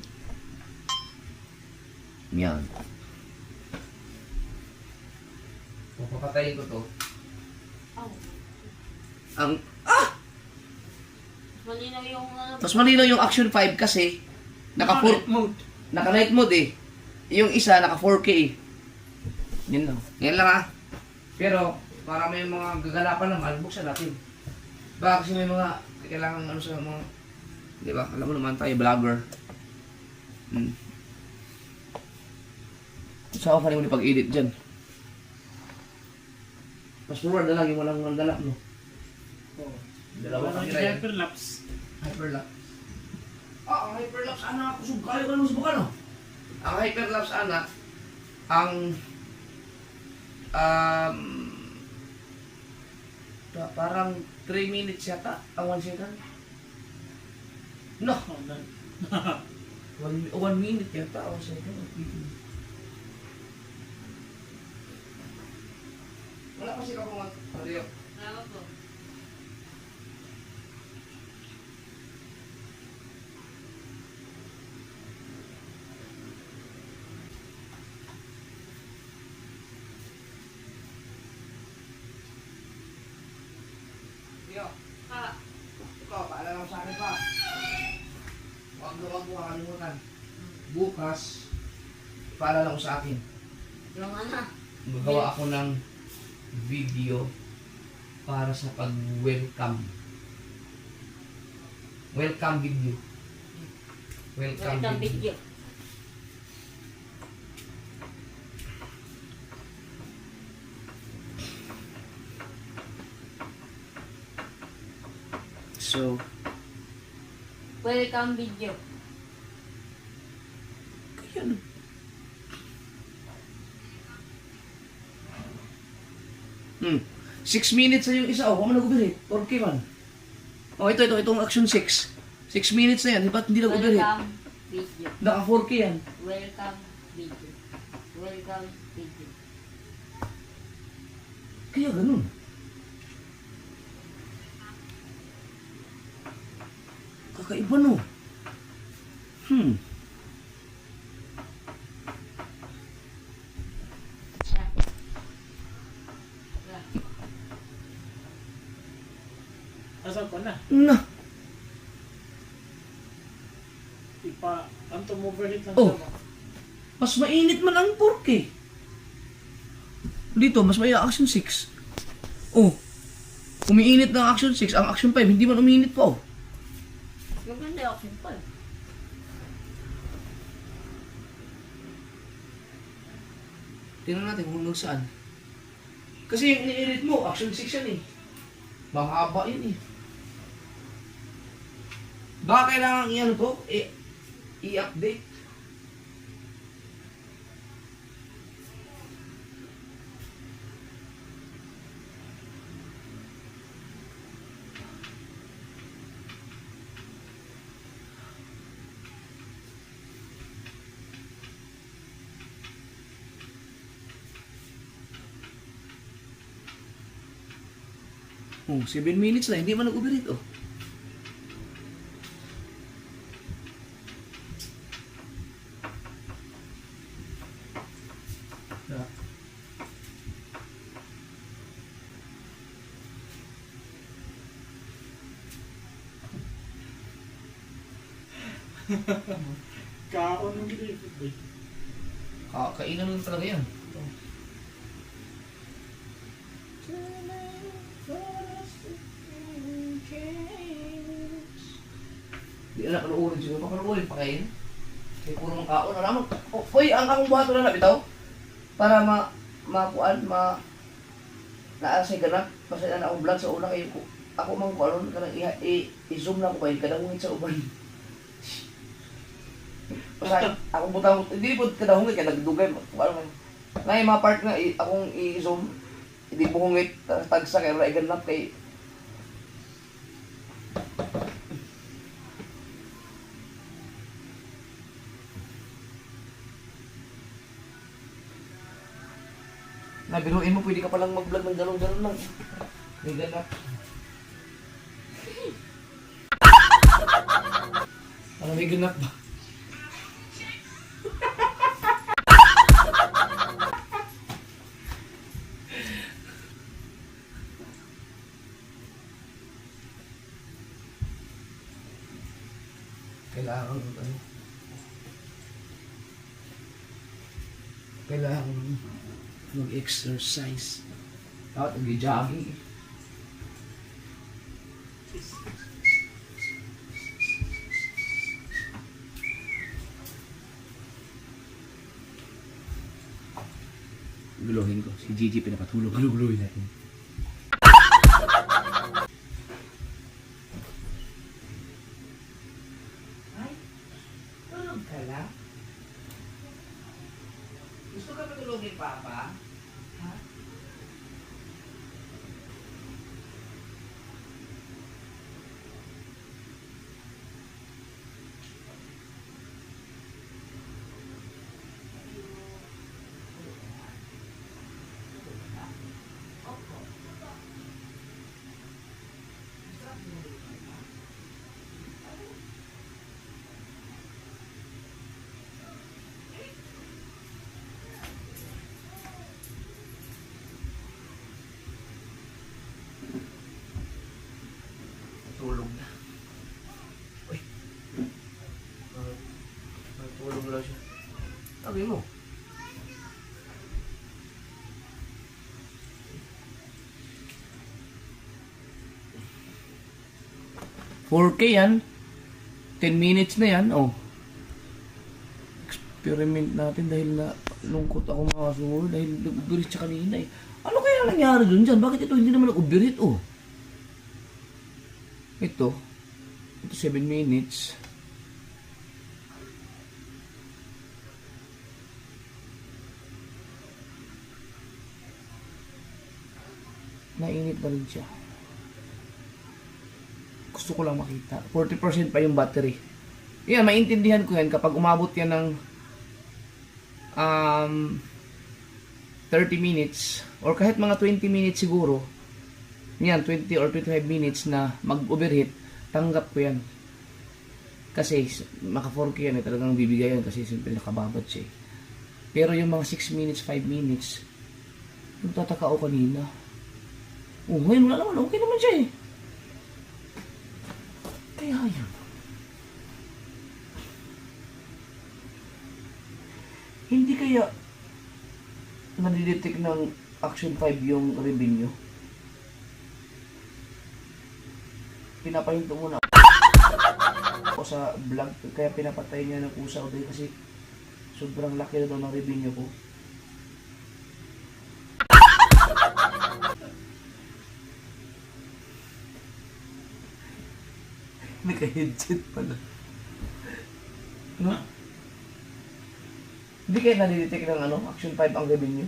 Yan. Papatayin ko to. Oh. Ang, Malinaw yung ano. mas malinaw yung Action 5 kasi naka 4, mode. naka-night mode eh. Yung isa, naka 4K eh. Yun lang. Yan lang ah. Pero, para may mga gagalapan naman, buksan natin. Baka kasi may mga kailangan ano sa mga, di ba? Alam mo naman tayo, vlogger. Saan ka rin mo pag-edit dyan? Mas forward na lang yung walang galak, no? Oh. Dalawa Wala kami yung na yan. hyperlapse. Hyperlapse. Ang hyperlapse anak, kusog kayo ka nung subukan, no? Ang hyperlapse anak, ang parang 3 minutes yata, ang 1 second. No, Oh, done. 1 minute yata, 1 second. Wala kasi ka kung Mario. Tama po. Rio, Ah, ikaw, paalala mo sa akin pa. Huwag mo kakalimutan. Bukas, paalala mo sa akin. yung ano. Magawa ako ng video para sa pag-welcome Welcome video. Welcome Welcome video. video. So, Welcome video. kaya ano? Hmm. 6 minutes na yung isa. Oh, kung nag-overheat. 4K man. Oh, itong action 6. 6 minutes na yan. Ba't hindi nag-overheat? Welcome video. Naka 4K yan. Welcome video. Welcome video. Kaya ganun. Kakaiba no. Hmm. Asan pa na? Na. Ang overheat lang Oh. siya. Mas mainit man ang 4K. Dito, mas may action 6. Oh. Umiinit na ang action 6. Ang action 5, hindi man umiinit pa oh. Maganda yung action pa. Tingnan natin kung hanggang saan. Kasi yung ini-edit mo, action 6 yan eh. Mahaba yun eh. Baka kailangan i-ano to? I-update. Oh, 7 minutes na, hindi man nag-overheat oh. Yeah. Kaon ng gilipid ba? Kainan lang talaga yan. Di anak panoorin siguro. Panoorin pa kayo. May puro mga kaon. Alam mo, uy, ang akong buhato na bitaw. Para makuan, naasay ka na. Kasi na akong vlog sa una kayo. Ako mang kuanon, kanang i-zoom na ko kayo. Kadangungit sa uban. Kasi akong butang, hindi po kadangungit, kaya nagdugay. Ngayon mga part nga, akong i-zoom. Hindi buhungit, tagsa kaya wala iganap kay nabiruin mo, pwede ka palang mag-vlog ng galong-galong lang. May ganap. Ano may ganap ba? Kailangan mag-exercise. Dapat mag-jogging. Guluhin ko. Si Gigi pinapatulog. Guluhin natin. Ay, tulog ka lang? Gusto ka patulogin, Papa? Ha? Tulog na. Uy. Tulog na siya. Sabi mo. $4K yan. 10 minutes na yan, oh. Experiment natin dahil na lungkot ako mga kasunod dahil nag-overheat siya kanina eh. Ano kaya nangyari dun dyan? Bakit ito hindi naman nag-overheat, oh? Ito 7 minutes. Nainit na rin siya. Gusto ko lang makita. 40% pa yung battery. Yan, maintindihan ko yan kapag umabot yan ng 30 minutes or kahit mga 20 minutes siguro. Yan, 20 or 25 minutes na mag-overheat, tanggap ko yan. Kasi maka 4K yan eh, talagang bibigay yan kasi simple nakababad siya eh. Pero yung mga 6 minutes, 5 minutes, nagtataka ako kanina. Oh, ngayon wala naman, okay naman siya eh. Kaya yan. Hindi kaya nadidetect ng Action 5 yung revenue? Pinapahinto muna ako sa vlog, kaya pinapatay niya ng usaw dahil kasi sobrang laki na daw ng revenue ko. Naka-headset pala. No? Hindi kayo nadidetect ng Action 5 ang revenue?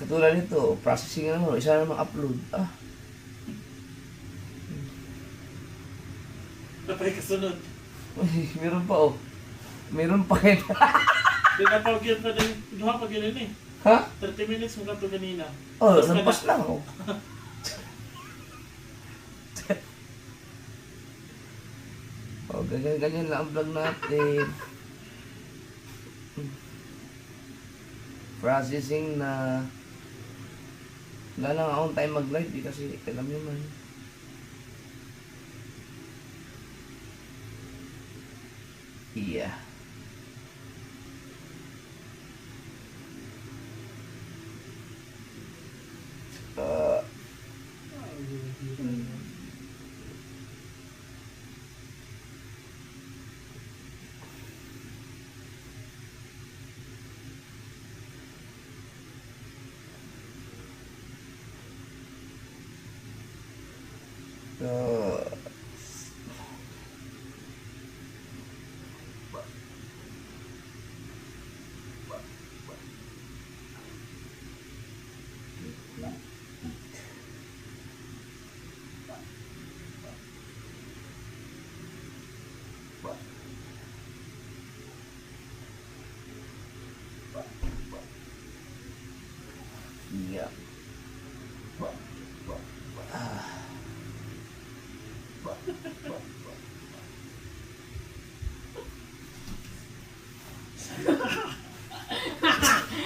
Katulad nito, processing isa na upload. Napay kasunod. Meron pa oh. Meron pa kayo. Pinapagyan pa din. Duha pa ganun eh. Ha? 30 minutes mo kato ganina. Oh, lampas lang oh. Oh, ganyan lang ang vlog natin. Processing na wala lang akong time mag-live kasi alam nyo man. Yeah. Yeah.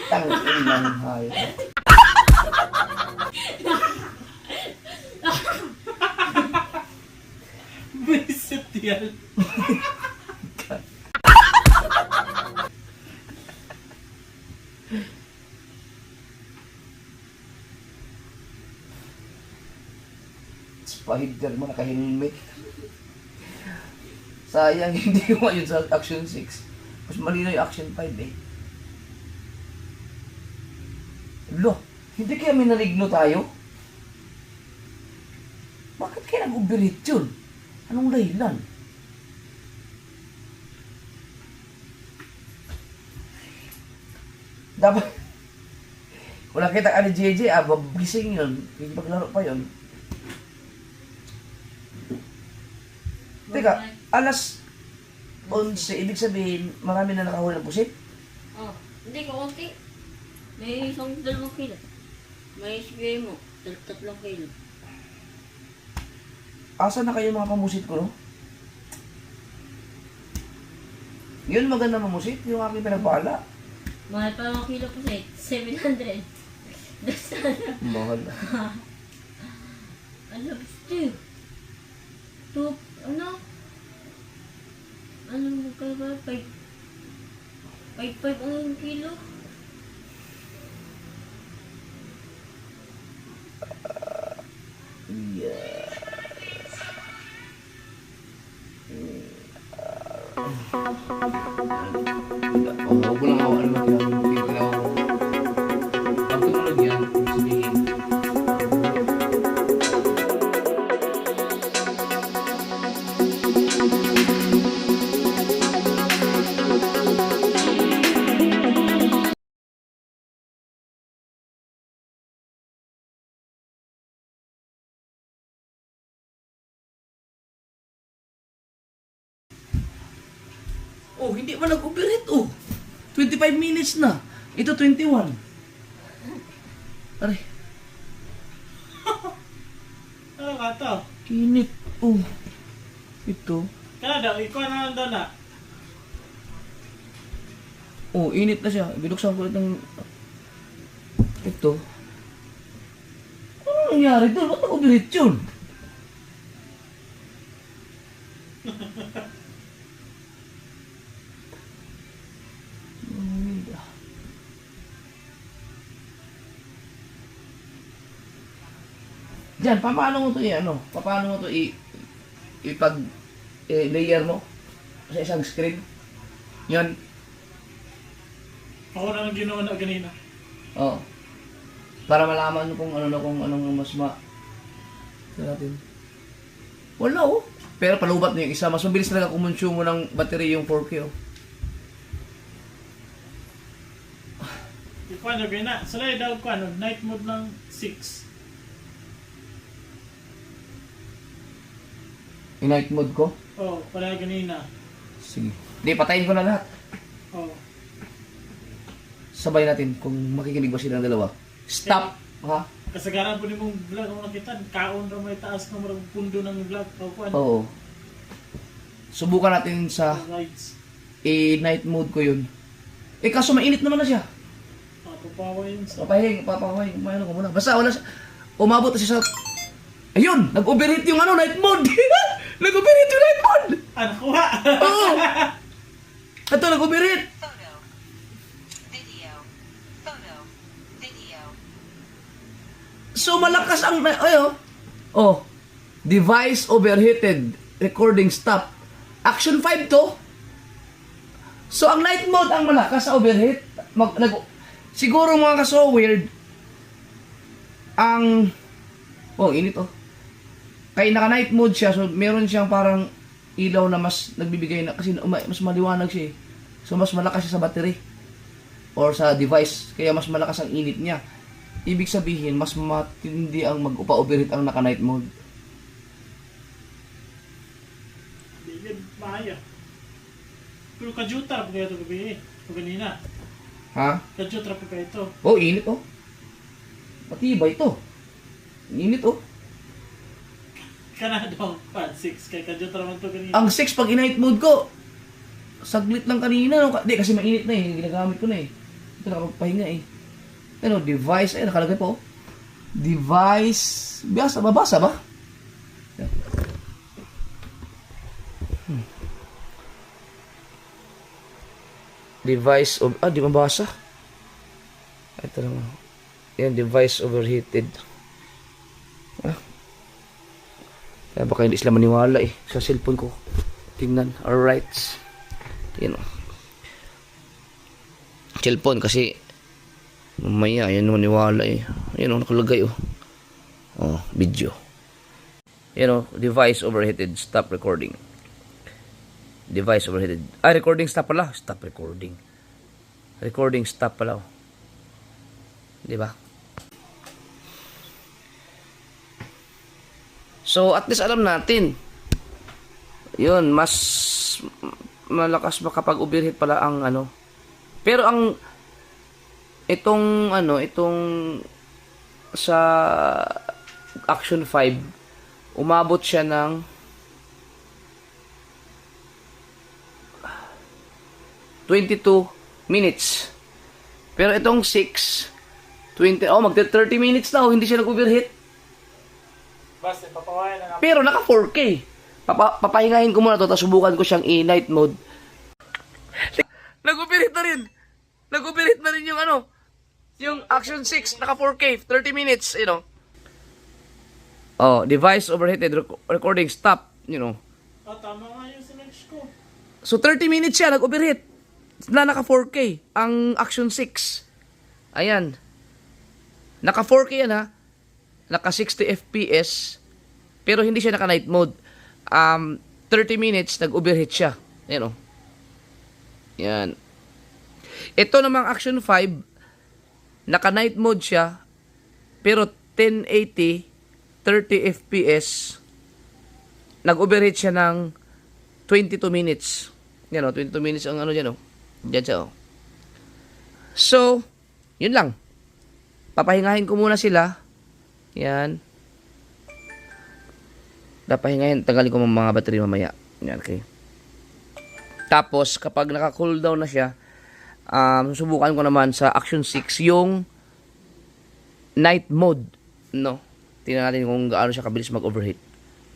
Tangin ng hayop. Visit yan. Pahider mo, naka-helmet. Sayang hindi ko yun sa Action 6. Mas malinaw yung Action 5 eh. Lo, hindi kaya may naligno tayo? Bakit kaya nag-overheat yun? Anong dahilan? Dapat wala kita ka ni JJ, gising yun. Hindi paglaro pa yun. Teka, alas 11, ibig sabihin, marami na nakahuli ng pusit? Oh, hindi ko konti. May isang 2 kilo. May SBA mo, 3 kilo. Asa na kayo mga pamusit ko, no? Yun maganda mamusit, yung aking pinagpala. Mahal pa mga kilo po sa 700. Mahal. Ano, gusto? Ano mo ka ba? 5.5 ang kilo? Huwag mo lang awan mo kaya pag tumunog yan, sabihin. Oh, hindi pa nag-operate oh. 25 minutes na. Ito 21. Aray, Ano ka to? init. Oh. Ito. Kaya daw, ikaw na lang daw na. Oh, init na siya. Binuksan ko ulit ng... Ito. Ano nangyari doon? Ba't nag-operate yun? Diyan, paano mo ito i-ano? Paano mo ito layer mo sa isang screen? Yan. Ako na lang ginawa na ganina. Oo. Para malaman mo kung anong mas natin. Wala oh. Pero palubat na yung isa. Mas mabilis talaga kumonsumo ng battery yung 4K oh. Ikaw na ganina. Salay daw ko ano, night mode ng 6. I-night mode ko. Oh, pala ganina. Sige. Hindi, patayin ko na lahat. Oh. Sabay natin kung makikinig ba silang dalawa. Stop! Ha? Kasagaran po ni mong vlog ang nakita. Kaon na may taas na marang pundo ng vlog. O kuan. Oo. Subukan natin sa Rides. i-night mode ko yun. Eh kaso mainit naman na siya. Papawa yun sa... Papahing, mayroon ko muna. Basta wala siya. Umabot na siya sa... Ayun! Nag-overheat yung night mode! Nag-overheat yung night mode! Ah, nakuha! Oo! Ito, nag-overheat! Photo. Video. Photo. Video. So malakas ang... Oh. Device overheated. Recording stop. Action 5 to. So ang night mode ang malakas sa overheat. Siguro mga kaso weird. Ang... Oh, init oh. Kaya naka-night mode siya, so meron siyang parang ilaw na mas nagbibigay na, kasi mas maliwanag siya eh. So mas malakas siya sa battery or sa device, kaya mas malakas ang init niya. Ibig sabihin, mas matindi ang mag-overheat ang naka-night mode. Hindi yun, maya. Pero kajuta po kayo ito gabi eh. O ganina. Ha? Kajuta po kayo ito. Oh, init oh. Matibay to. Init oh. Kana daw, 6. Kaya kajuta naman ito ganina. Ang 6 pag i-night mode ko, saglit lang kanina. No? Di, kasi mainit na eh. Ginagamit ko na eh. Ito nakapagpahinga eh. Ano, device. Ay, nakalagay po. Device. Babasa ba? Device of... di mabasa. Ito lang. Yan, device overheated. Kaya baka hindi sila maniwala eh. Sa cellphone ko. Tingnan. Alright. Yan o. Cellphone kasi mamaya ayan maniwala eh. Ayan o nakalagay o. Oh, video. Yan o. Device overheated. Stop recording. Device overheated. Recording stop pala. Stop recording. Recording stop pala o. Diba? So, at least alam natin. Yun, mas malakas makapag-overheat pala ang ano. Pero ang itong sa Action 5 umabot siya ng 22 minutes. Pero itong 6 magte-30 minutes na hindi siya nag-overheat. Basta, papawayan na nga. Pero naka 4K. Papahingahin ko muna to, tapos subukan ko siyang i-night mode. Nag-overheat na rin. Nag-overheat na rin yung yung Action 6, naka 4K, 30 minutes, Oh, device overheated, recording stop, Tama nga yung sinex ko. So 30 minutes siya, nag-overheat. Na naka 4K, ang Action 6. Ayan. Naka 4K yan ha. Naka 60 FPS. Pero hindi siya naka night mode. 30 minutes, nag-overheat siya. Ayan o. Yan. Ito namang Action 5, naka night mode siya. Pero 1080, 30 FPS. Nag-overheat siya ng 22 minutes. Yan o, 22 minutes ang ano dyan o. Diyan siya o. So, yun lang. Papahingahin ko muna sila. Yan. Papahingahin. Tagalin ko mga battery mamaya. Yan, okay. Tapos, kapag naka-cool down na siya, susubukan ko naman sa Action 6 yung night mode. No? Tingnan natin kung gaano siya kabilis mag-overheat.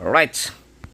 Alright.